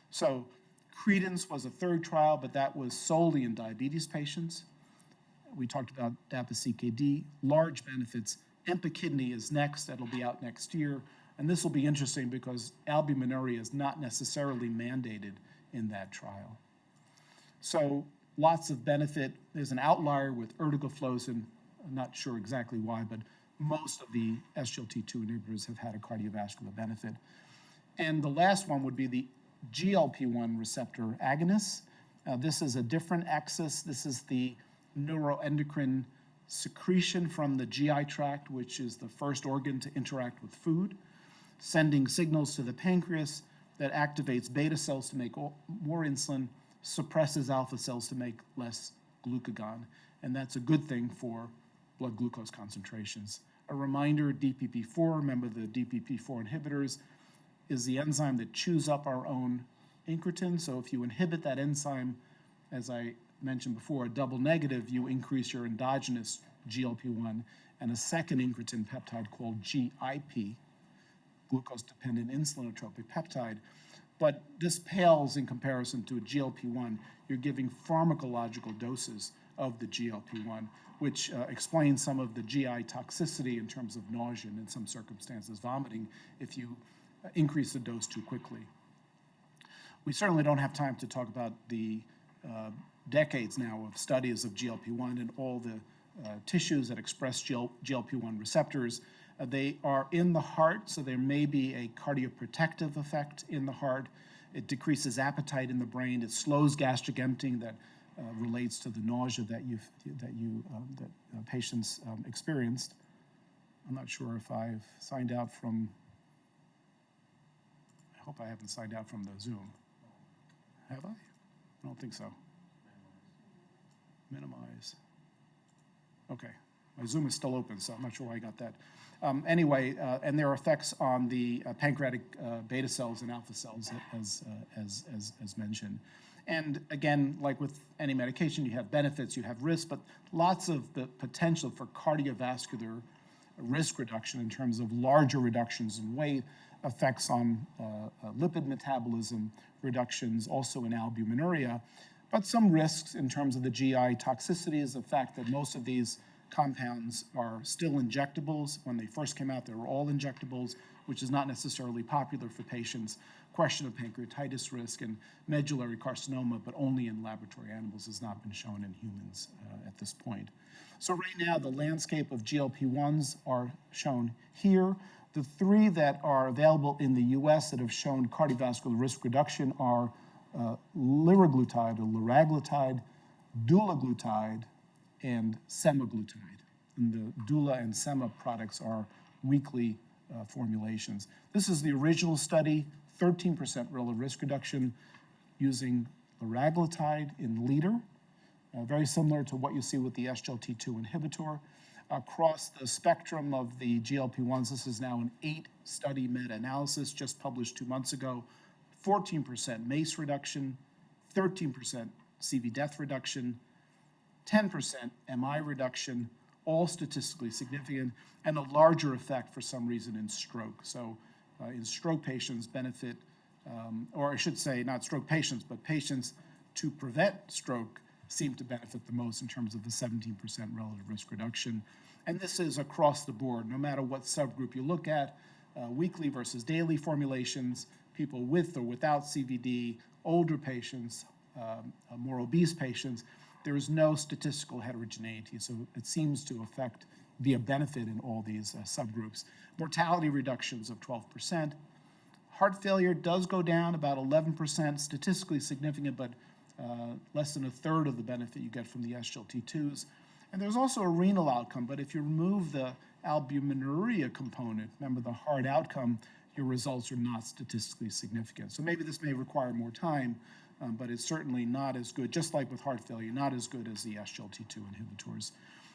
So Credence was a third trial, but that was solely in diabetes patients. We talked about DAPA-CKD, large benefits. EMPA-KIDNEY is next. That'll be out next year. And this will be interesting because albuminuria is not necessarily mandated in that trial. So lots of benefit. There's an outlier with erdagliflozin. I'm not sure exactly why, but most of the Sglt2 inhibitors have had a cardiovascular benefit. And the last one would be the GLP-1 receptor agonists. This is a different axis. This is the neuroendocrine secretion from the GI tract, which is the first organ to interact with food, sending signals to the pancreas that activates beta cells to make more insulin, suppresses alpha cells to make less glucagon. And that's a good thing for blood glucose concentrations. A reminder, DPP-4, remember the DPP-4 inhibitors, is the enzyme that chews up our own incretin. So if you inhibit that enzyme, as I mentioned before, a double negative, you increase your endogenous GLP-1. and a second incretin peptide called GIP, glucose-dependent insulinotropic peptide. But this pales in comparison to a GLP-1. You're giving pharmacological doses of the GLP-1, which explains some of the GI toxicity in terms of nausea and in some circumstances vomiting if you increase the dose too quickly. We certainly don't have time to talk about the decades now of studies of GLP-1 and all the tissues that express GLP-1 receptors. They are in the heart, so there may be a cardioprotective effect in the heart. It decreases appetite in the brain. It slows gastric emptying that relates to the nausea that patients experienced. I'm not sure if I've signed out from. I hope I haven't signed out from the Zoom. Have I? I don't think so. Minimize. Okay, my Zoom is still open, so I'm not sure why I got that. Anyway, and there are effects on the pancreatic beta cells and alpha cells, as mentioned. And again, like with any medication, you have benefits, you have risks, but lots of the potential for cardiovascular risk reduction in terms of larger reductions in weight, effects on lipid metabolism, reductions also in albuminuria, but some risks in terms of the GI toxicities, the fact that most of these compounds are still injectables. When they first came out, they were all injectables, which is not necessarily popular for patients. Question of pancreatitis risk and medullary carcinoma, but only in laboratory animals, has not been shown in humans at this point. So right now, the landscape of GLP-1s are shown here. The three that are available in the US that have shown cardiovascular risk reduction are liraglutide or liraglutide, dulaglutide, and semaglutide. And the Dula and Sema products are weekly formulations. This is the original study, 13% relative risk reduction using liraglutide in liter, very similar to what you see with the Sglt2 inhibitor. Across the spectrum of the GLP-1s, this is now an 8-study meta-analysis just published 2 months ago, 14% MACE reduction, 13% CV death reduction, 10% MI reduction, all statistically significant, and a larger effect for some reason in stroke. So in stroke patients benefit, or I should say not stroke patients, but patients to prevent stroke seem to benefit the most in terms of the 17% relative risk reduction. And this is across the board, no matter what subgroup you look at, weekly versus daily formulations, people with or without CVD, older patients, more obese patients. There is no statistical heterogeneity, so it seems to be a benefit in all these subgroups. Mortality reductions of 12%. Heart failure does go down about 11%, statistically significant, but less than a third of the benefit you get from the SGLT2s. And there's also a renal outcome, but if you remove the albuminuria component, remember the heart outcome, your results are not statistically significant. So maybe this may require more time, but it's certainly not as good, just like with heart failure, not as good as the Sglt2 inhibitors.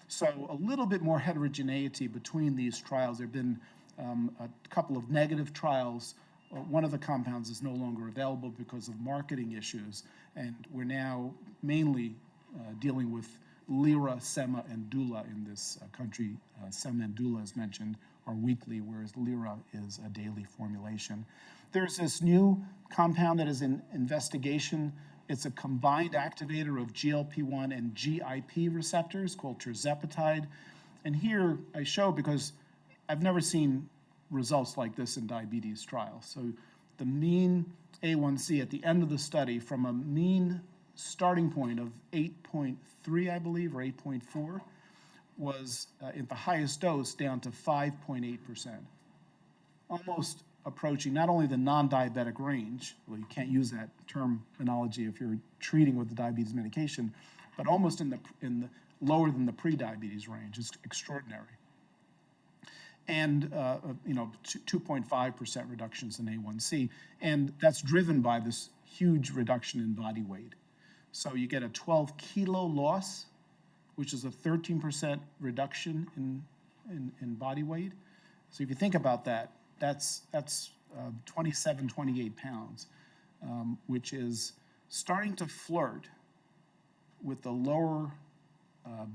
So a little bit more heterogeneity between these trials. There have been a couple of negative trials. One of the compounds is no longer available because of marketing issues, and we're now mainly dealing with Lira, Sema, and Dula in this country. Sema and Dula, as mentioned, are weekly, whereas Lira is a daily formulation. There's this new compound that is in investigation. It's a combined activator of GLP-1 and GIP receptors called tirzepatide. And here I show, because I've never seen results like this in diabetes trials. So the mean A1C at the end of the study, from a mean starting point of 8.3, I believe, or 8.4, was at the highest dose down to 5.8%. Almost approaching not only the non-diabetic range, well, you can't use that terminology if you're treating with the diabetes medication, but almost in the lower than the pre-diabetes range. It's extraordinary. And 2.5% reductions in A1C, and that's driven by this huge reduction in body weight. So you get a 12-kilo loss, which is a 13% reduction in body weight. So if you think about that, that's 27, 28 pounds, which is starting to flirt with the lower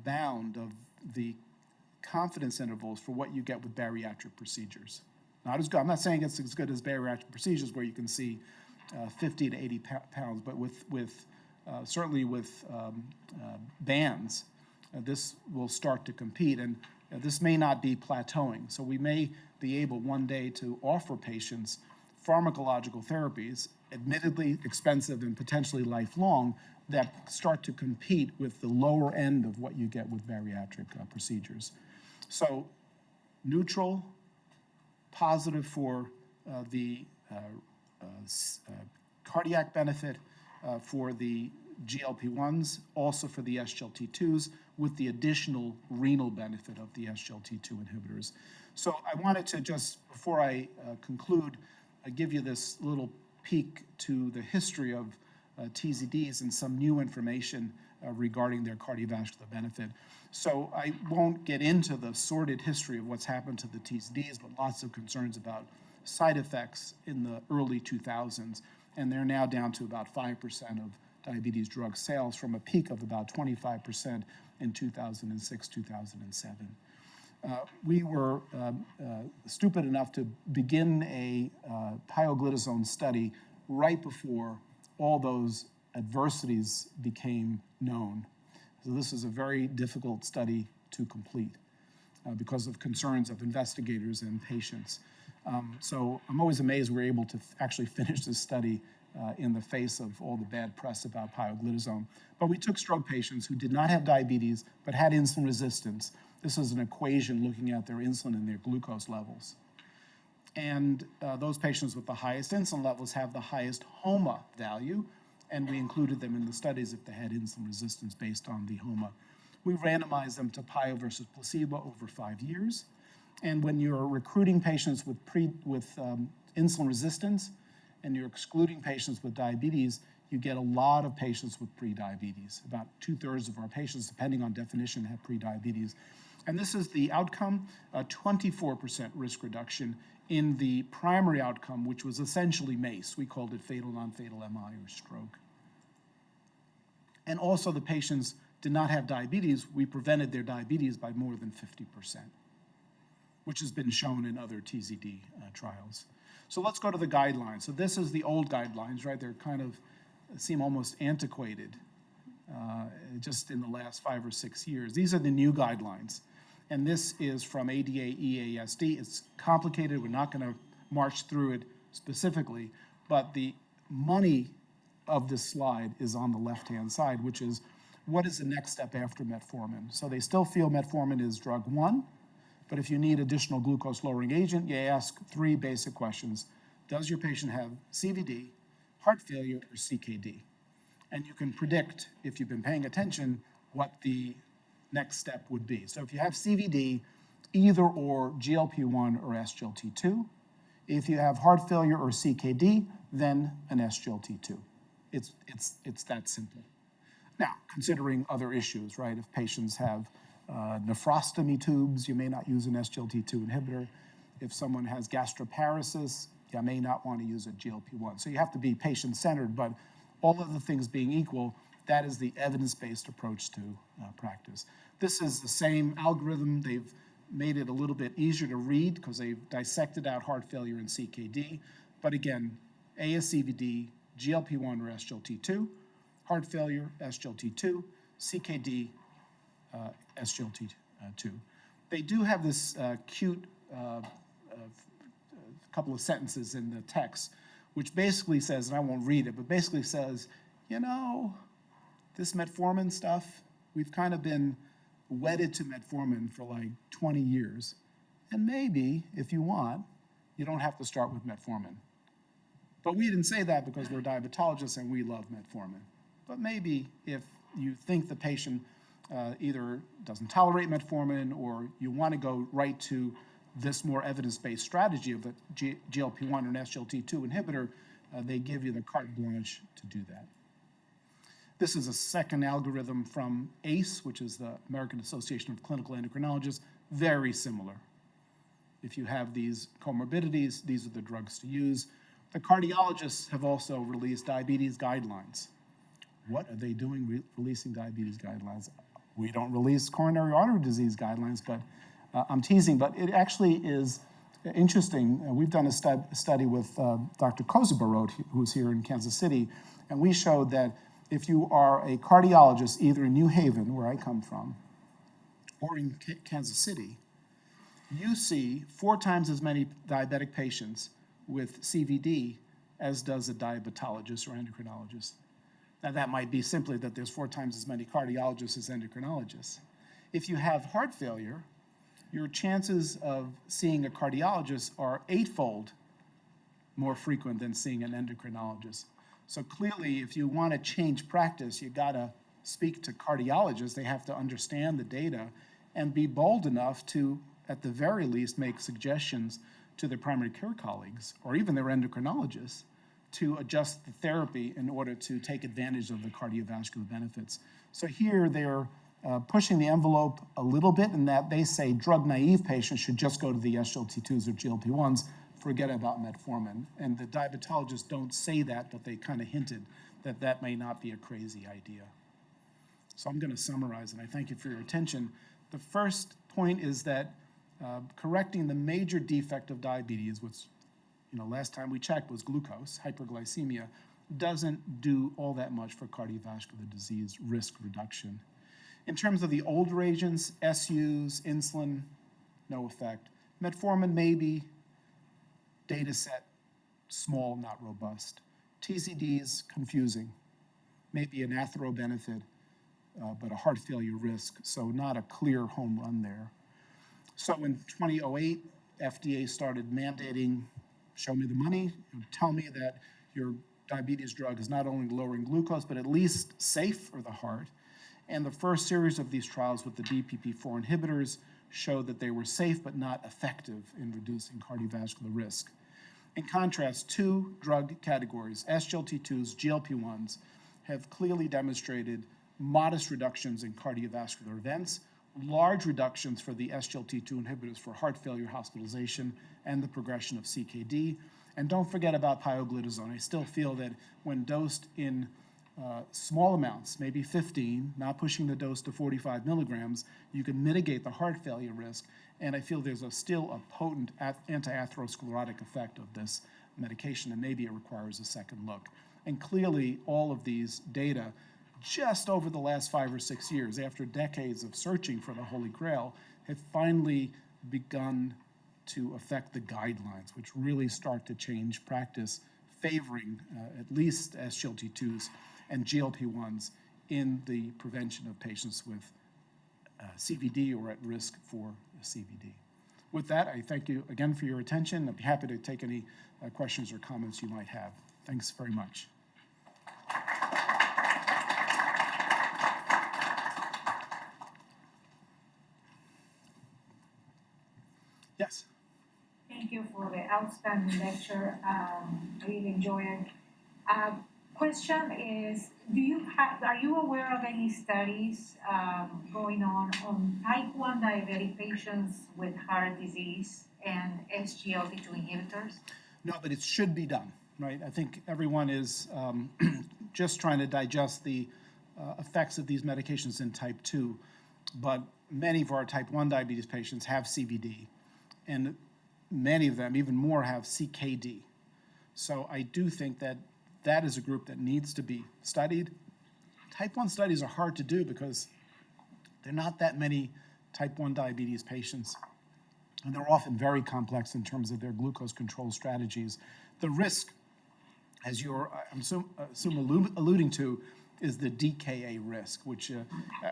bound of the confidence intervals for what you get with bariatric procedures. Not as good. I'm not saying it's as good as bariatric procedures where you can see 50 to 80 pounds, but certainly with bands, this will start to compete. And this may not be plateauing. So we may be able one day to offer patients pharmacological therapies, admittedly expensive and potentially lifelong, that start to compete with the lower end of what you get with bariatric procedures. So neutral, positive for the cardiac benefit, for the GLP-1s, also for the SGLT2s, with the additional renal benefit of the SGLT2 inhibitors. So I wanted to just, before I conclude, give you this little peek to the history of TZDs and some new information regarding their cardiovascular benefit. So I won't get into the sordid history of what's happened to the TZDs, but lots of concerns about side effects in the early 2000s, and they're now down to about 5% of diabetes drug sales from a peak of about 25% in 2006, 2007. We were stupid enough to begin a pioglitazone study right before all those adversities became known. So this is a very difficult study to complete because of concerns of investigators and patients. So I'm always amazed we're able to actually finish this study in the face of all the bad press about pioglitazone. But we took stroke patients who did not have diabetes but had insulin resistance. This is an equation looking at their insulin and their glucose levels. And those patients with the highest insulin levels have the highest HOMA value, and we included them in the studies if they had insulin resistance based on the HOMA. We randomized them to pio versus placebo over 5 years. And when you're recruiting patients with insulin resistance and you're excluding patients with diabetes, you get a lot of patients with prediabetes. About 2/3 of our patients, depending on definition, have prediabetes. And this is the outcome, a 24% risk reduction in the primary outcome, which was essentially MACE. We called it fatal, non-fatal MI or stroke. And also the patients did not have diabetes. We prevented their diabetes by more than 50%, which has been shown in other TZD trials. So let's go to the guidelines. So this is the old guidelines, right? They're kind of seem almost antiquated just in the last 5 or 6 years. These are the new guidelines. And this is from ADA EASD. It's complicated. We're not going to march through it specifically, but the money of this slide is on the left-hand side, which is what is the next step after metformin? So they still feel metformin is drug 1, but if you need additional glucose-lowering agent, you ask 3 basic questions. Does your patient have CVD, heart failure, or CKD? And you can predict, if you've been paying attention, what the next step would be. So if you have CVD, either or GLP-1 or SGLT2. If you have heart failure or CKD, then an SGLT2. It's that simple. Now, considering other issues, right? If patients have nephrostomy tubes, you may not use an SGLT2 inhibitor. If someone has gastroparesis, you may not want to use a GLP-1. So you have to be patient-centered, but all of the things being equal, that is the evidence-based approach to practice. This is the same algorithm. They've made it a little bit easier to read because they've dissected out heart failure and CKD. But again, A is CVD, GLP-1 or SGLT2, heart failure, SGLT2, CKD, SGLT2. They do have this cute couple of sentences in the text, which basically says, and I won't read it, but basically says, you know, this metformin stuff, we've kind of been wedded to metformin for like 20 years. And maybe, if you want, you don't have to start with metformin. But we didn't say that because we're diabetologists and we love metformin. But maybe if you think the patient either doesn't tolerate metformin or you want to go right to this more evidence-based strategy of the GLP-1 or an SGLT2 inhibitor, they give you the carte blanche to do that. This is a second algorithm from ACE, which is the American Association of Clinical Endocrinologists, very similar. If you have these comorbidities, these are the drugs to use. The cardiologists have also released diabetes guidelines. What are they doing releasing diabetes guidelines? We don't release coronary artery disease guidelines, but I'm teasing, but it actually is interesting. We've done a study with Dr. Kozabarot, who's here in Kansas City, and we showed that if you are a cardiologist, either in New Haven, where I come from, or in Kansas City, you see 4 times as many diabetic patients with CVD as does a diabetologist or endocrinologist. Now, that might be simply that there's 4 times as many cardiologists as endocrinologists. If you have heart failure, your chances of seeing a cardiologist are 8-fold more frequent than seeing an endocrinologist. So clearly, if you want to change practice, you got to speak to cardiologists. They have to understand the data and be bold enough to, at the very least, make suggestions to their primary care colleagues or even their endocrinologists to adjust the therapy in order to take advantage of the cardiovascular benefits. So here they're pushing the envelope a little bit in that they say drug-naive patients should just go to the SGLT2s or GLP-1s, forget about metformin. And the diabetologists don't say that, but they kind of hinted that that may not be a crazy idea. So I'm going to summarize, and I thank you for your attention. The first point is that correcting the major defect of diabetes, which last time we checked was glucose, hyperglycemia, doesn't do all that much for cardiovascular disease risk reduction. In terms of the older agents, SUs, insulin, no effect. Metformin, maybe. Data set, small, not robust. TZDs, confusing. Maybe an athero benefit, but a heart failure risk, so not a clear home run there. So in 2008, FDA started mandating, show me the money, tell me that your diabetes drug is not only lowering glucose, but at least safe for the heart. And the first series of these trials with the DPP-4 inhibitors showed that they were safe but not effective in reducing cardiovascular risk. In contrast, 2 drug categories, SGLT2s, GLP-1s, have clearly demonstrated modest reductions in cardiovascular events, large reductions for the SGLT2 inhibitors for heart failure hospitalization and the progression of CKD. And don't forget about pioglitazone. I still feel that when dosed in small amounts, maybe 15, not pushing the dose to 45 milligrams, you can mitigate the heart failure risk. And I feel there's still a potent anti-atherosclerotic effect of this medication, and maybe it requires a second look. And clearly, all of these data, just over the last 5 or 6 years, after decades of searching for the Holy Grail, have finally begun to affect the guidelines, which really start to change practice, favoring at least SGLT2s and GLP-1s in the prevention of patients with CVD or at risk for CVD. With that, I thank you again for your attention. I'd be happy to take any questions or comments you might have. Thanks very much. Yes. Thank you for the outstanding lecture. Really enjoyed it. Question is, are you aware of any studies going on type 1 diabetic patients with heart disease and SGLT2 inhibitors? No, but it should be done, right? I think everyone is just trying to digest the effects of these medications in type 2, but many of our type 1 diabetes patients have CVD, and many of them, even more, have CKD. So I do think that that is a group that needs to be studied. Type 1 studies are hard to do because there are not that many type 1 diabetes patients, and they're often very complex in terms of their glucose control strategies. The risk, as you're alluding to, is the DKA risk, which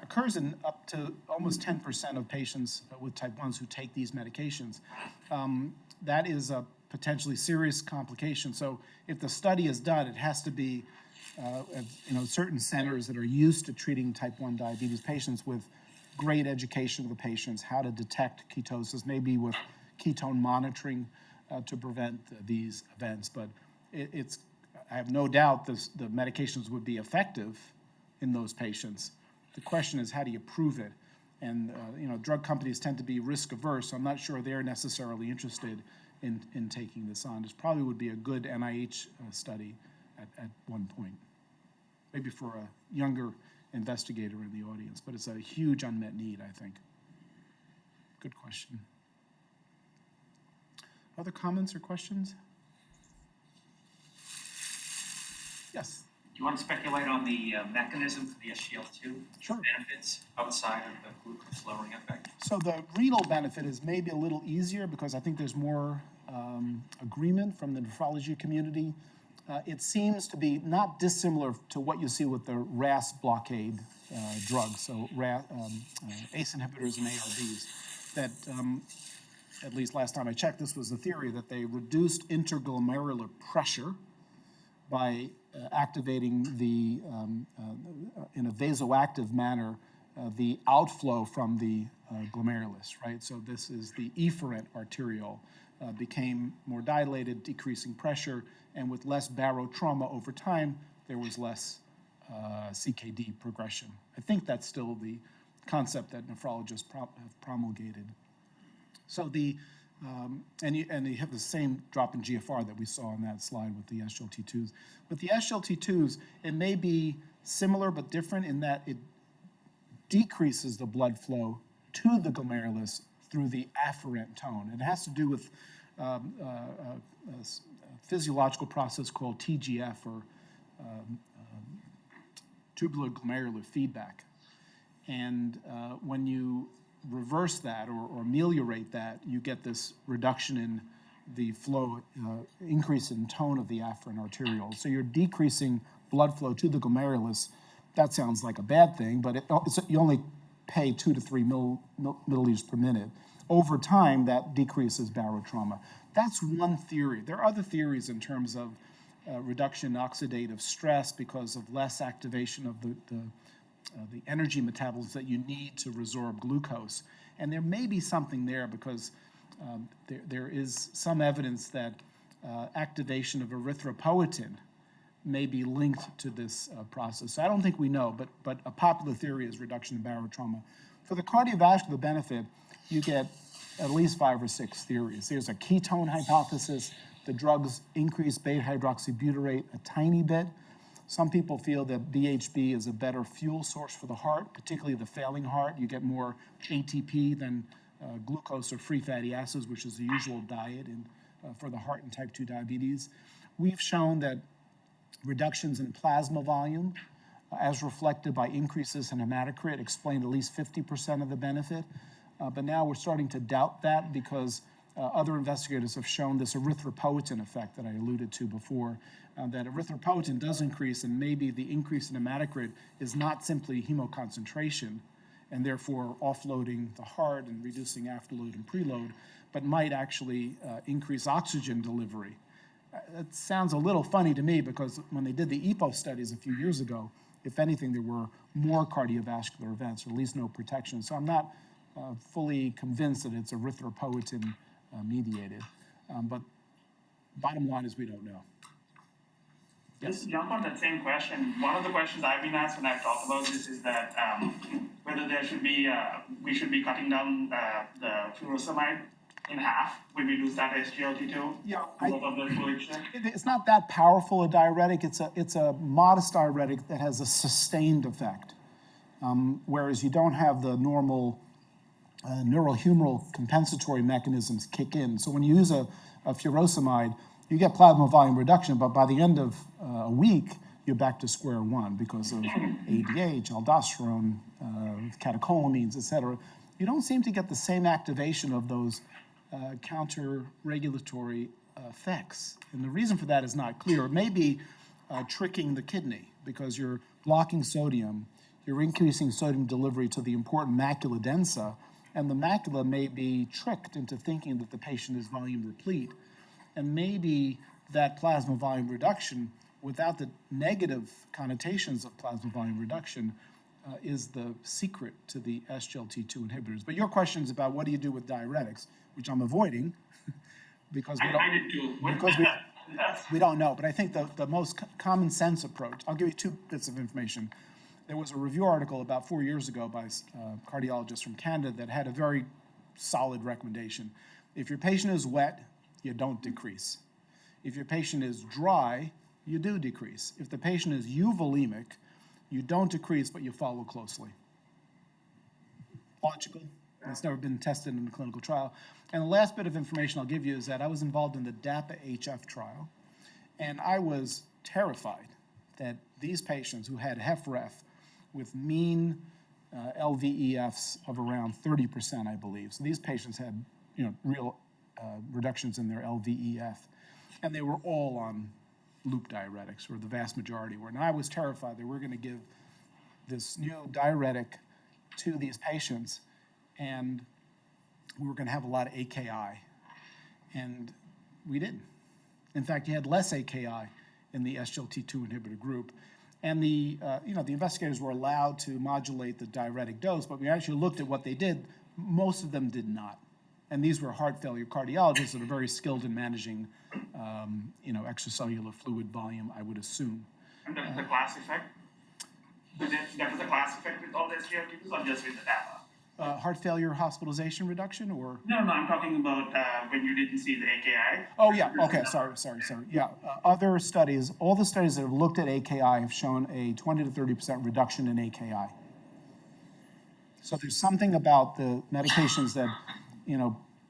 occurs in up to almost 10% of patients with type 1s who take these medications. That is a potentially serious complication. So if the study is done, it has to be certain centers that are used to treating type 1 diabetes patients with great education of the patients, how to detect ketosis, maybe with ketone monitoring to prevent these events. But I have no doubt the medications would be effective in those patients. The question is, how do you prove it? And drug companies tend to be risk averse, so I'm not sure they're necessarily interested in taking this on. This probably would be a good NIH study at one point, maybe for a younger investigator in the audience, but it's a huge unmet need, I think. good question. Other comments or questions? Yes. Do you want to speculate on the mechanism for the SGLT2 Sure. benefits outside of the glucose lowering effect? So the renal benefit is maybe a little easier because I think there's more agreement from the nephrology community. It seems to be not dissimilar to what you see with the RAS blockade drugs, so ACE inhibitors and ARBs, that at least last time I checked, this was the theory that they reduced interglomerular pressure by activating the, in a vasoactive manner, the outflow from the glomerulus, right? So this is the efferent arteriole became more dilated, decreasing pressure, and with less barotrauma over time, there was less CKD progression. I think that's still the concept that nephrologists have promulgated. So the, and you have the same drop in GFR that we saw on that slide with the SGLT2s. With the SGLT2s, it may be similar but different in that it decreases the blood flow to the glomerulus through the afferent tone. It has to do with a physiological process called TGF, or tubular glomerular feedback. And when you reverse that or ameliorate that, you get this reduction in the flow, increase in tone of the afferent arteriole. So you're decreasing blood flow to the glomerulus. That sounds like a bad thing, but you only pay 2 to 3 milliliters per minute. Over time, that decreases barotrauma. That's one theory. There are other theories in terms of reduction in oxidative stress because of less activation of the energy metabolisms that you need to resorb glucose. And there may be something there because there is some evidence that activation of erythropoietin may be linked to this process. So I don't think we know, but a popular theory is reduction in barotrauma. For the cardiovascular benefit, you get at least 5 or 6 theories. There's a ketone hypothesis. The drugs increase beta-hydroxybutyrate a tiny bit. Some people feel that BHB is a better fuel source for the heart, particularly the failing heart. You get more ATP than glucose or free fatty acids, which is the usual diet for the heart and type 2 diabetes. We've shown that reductions in plasma volume, as reflected by increases in hematocrit, explain at least 50% of the benefit. But now we're starting to doubt that because other investigators have shown this erythropoietin effect that I alluded to before, that erythropoietin does increase, and maybe the increase in hematocrit is not simply hemoconcentration and therefore offloading the heart and reducing afterload and preload, but might actually increase oxygen delivery. It sounds a little funny to me because when they did the EPO studies a few years ago, if anything, there were more cardiovascular events, or at least no protection. So I'm not fully convinced that it's erythropoietin mediated. But bottom line is we don't know. Just to jump on that same question, one of the questions I've been asked when I've talked about this is that whether there should be, we should be cutting down the furosemide in half when we lose that SGLT2. Yeah, it's not that powerful a diuretic. It's a modest diuretic that has a sustained effect, whereas you don't have the normal neurohumoral compensatory mechanisms kick in. So when you use a furosemide, you get plasma volume reduction, but by the end of a week, you're back to square one because of ADH, aldosterone, catecholamines, et cetera. You don't seem to get the same activation of those counter-regulatory effects. And the reason for that is not clear. It may be tricking the kidney because you're blocking sodium, you're increasing sodium delivery to the important macula densa, and the macula may be tricked into thinking that the patient is volume replete. And maybe that plasma volume reduction, without the negative connotations of plasma volume reduction, is the secret to the SGLT2 inhibitors. But your question is about what do you do with diuretics, which I'm avoiding because we don't know. But I think the most common sense approach, I'll give you 2 bits of information. There was a review article about 4 years ago by a cardiologist from Canada that had a very solid recommendation. If your patient is wet, you don't decrease. If your patient is dry, you do decrease. If the patient is euvolemic, you don't decrease, but you follow closely. Logical? It's never been tested in a clinical trial. And the last bit of information I'll give you is that I was involved in the Dapagoflozin trial, and I was terrified that these patients who had HFrEF with mean LVEFs of around 30%, I believe. So these patients had, real reductions in their LVEF, and they were all on loop diuretics, or the vast majority were. And I was terrified that we're going to give this new diuretic to these patients, and we were going to have a lot of AKI, and we didn't. In fact, you had less AKI in the Sglt2 inhibitor group, and the investigators were allowed to modulate the diuretic dose, but we actually looked at what they did. Most of them did not, and these were heart failure cardiologists that are very skilled in managing, extracellular fluid volume, I would assume. And the class effect? That was a class effect with all the SGLT2s or just with the DAPA? Heart failure hospitalization reduction, or? No, I'm talking about when you didn't see the AKI. Oh, yeah, okay, sorry. Yeah, other studies, all the studies that have looked at AKI have shown a 20 to 30% reduction in AKI. So there's something about the medications that,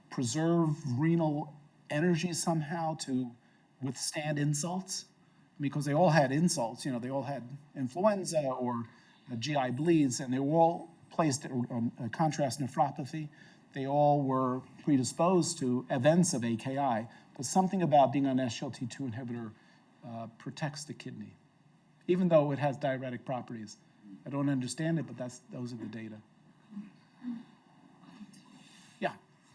preserve renal energy somehow to withstand insults, because they all had insults, they all had influenza or GI bleeds, and they were all placed on contrast nephropathy. They all were predisposed to events of AKI, but something about being on Sglt2 inhibitor protects the kidney, even though it has diuretic properties. I don't understand it, but those are the data. Yeah.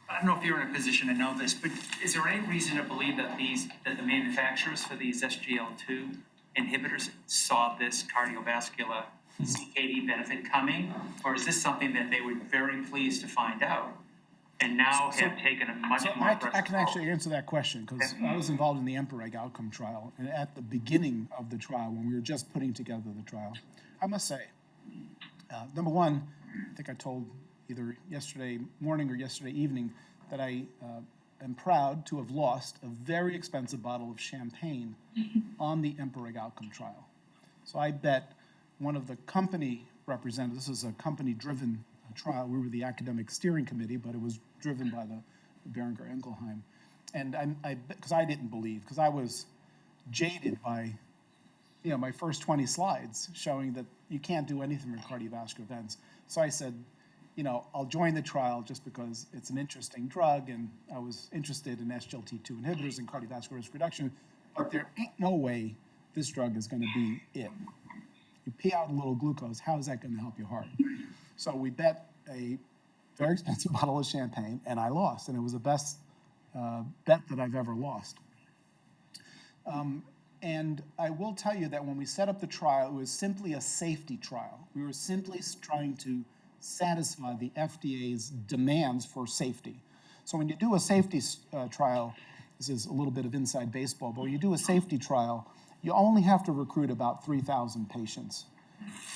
I don't know if you're in a position to know this, but is there any reason to believe that the manufacturers for these SGLT2 inhibitors saw this cardiovascular CKD benefit coming, or is this something that they were very pleased to find out and now have taken a much more aggressive I can approach? actually answer that question, because I was involved in the EMPEREG outcome trial, and at the beginning of the trial, when we were just putting together the trial, I must say, number one, I think I told either yesterday morning or yesterday evening that I am proud to have lost a very expensive bottle of champagne on the EMPEREG outcome trial. So I bet one of the company representatives, this is a company-driven trial, we were the academic steering committee, but it was driven by the Boehringer Ingelheim. And because I didn't believe, because I was jaded by, my first 20 slides showing that you can't do anything for cardiovascular events. So I said, I'll join the trial just because it's an interesting drug, and I was interested in Sglt2 inhibitors and cardiovascular risk reduction, but there ain't no way this drug is going to be it. You pee out a little glucose, how is that going to help your heart? So we bet a very expensive bottle of champagne, and I lost, and it was the best bet that I've ever lost. And I will tell you that when we set up the trial, it was simply a safety trial. We were simply trying to satisfy the FDA's demands for safety. So when you do a safety trial, this is a little bit of inside baseball, but when you do a safety trial, you only have to recruit about 3,000 patients.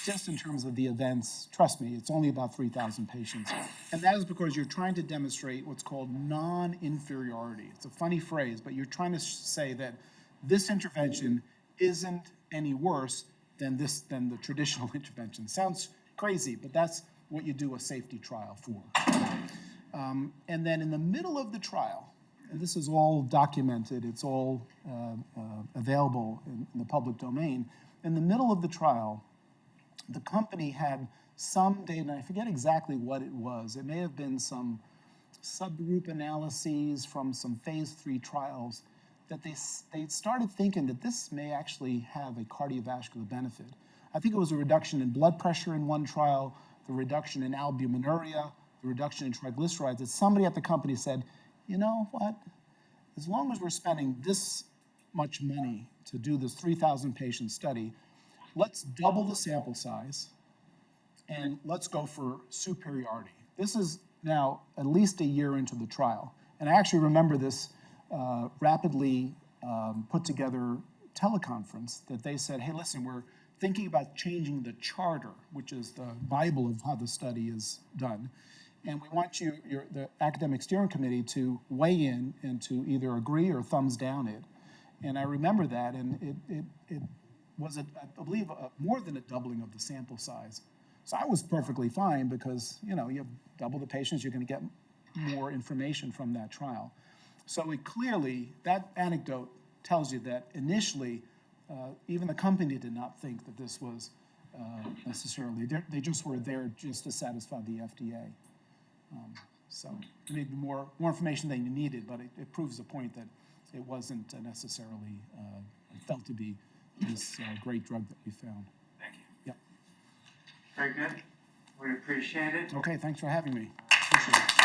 Just in terms of the events, trust me, it's only about 3,000 patients. And that is because you're trying to demonstrate what's called non-inferiority. It's a funny phrase, but you're trying to say that this intervention isn't any worse than the traditional intervention. Sounds crazy, but that's what you do a safety trial for. And then in the middle of the trial, and this is all documented, it's all available in the public domain. In the middle of the trial, the company had some data, and I forget exactly what it was. It may have been some subgroup analyses from some phase 3 trials that they started thinking that this may actually have a cardiovascular benefit. I think it was a reduction in blood pressure in one trial, the reduction in albuminuria, the reduction in triglycerides, that somebody at the company said, you know what, as long as we're spending this much money to do this 3,000 patient study, let's double the sample size and let's go for superiority. This is now at least a year into the trial. And I actually remember this rapidly put together teleconference that they said, hey, listen, we're thinking about changing the charter, which is the Bible of how the study is done. And we want the academic steering committee to weigh in and to either agree or thumbs down it. And I remember that, and it was, I believe, more than a doubling of the sample size. So I was perfectly fine because, you have double the patients, you're going to get more information from that trial. So it clearly, that anecdote tells you that initially, even the company did not think that this was necessarily, they just were there just to satisfy the FDA. So maybe more information than you needed, but it proves the point that it wasn't necessarily felt to be this great drug that we found. Thank you. Yep. Very good. We appreciate it. Okay, thanks for having me. Appreciate it.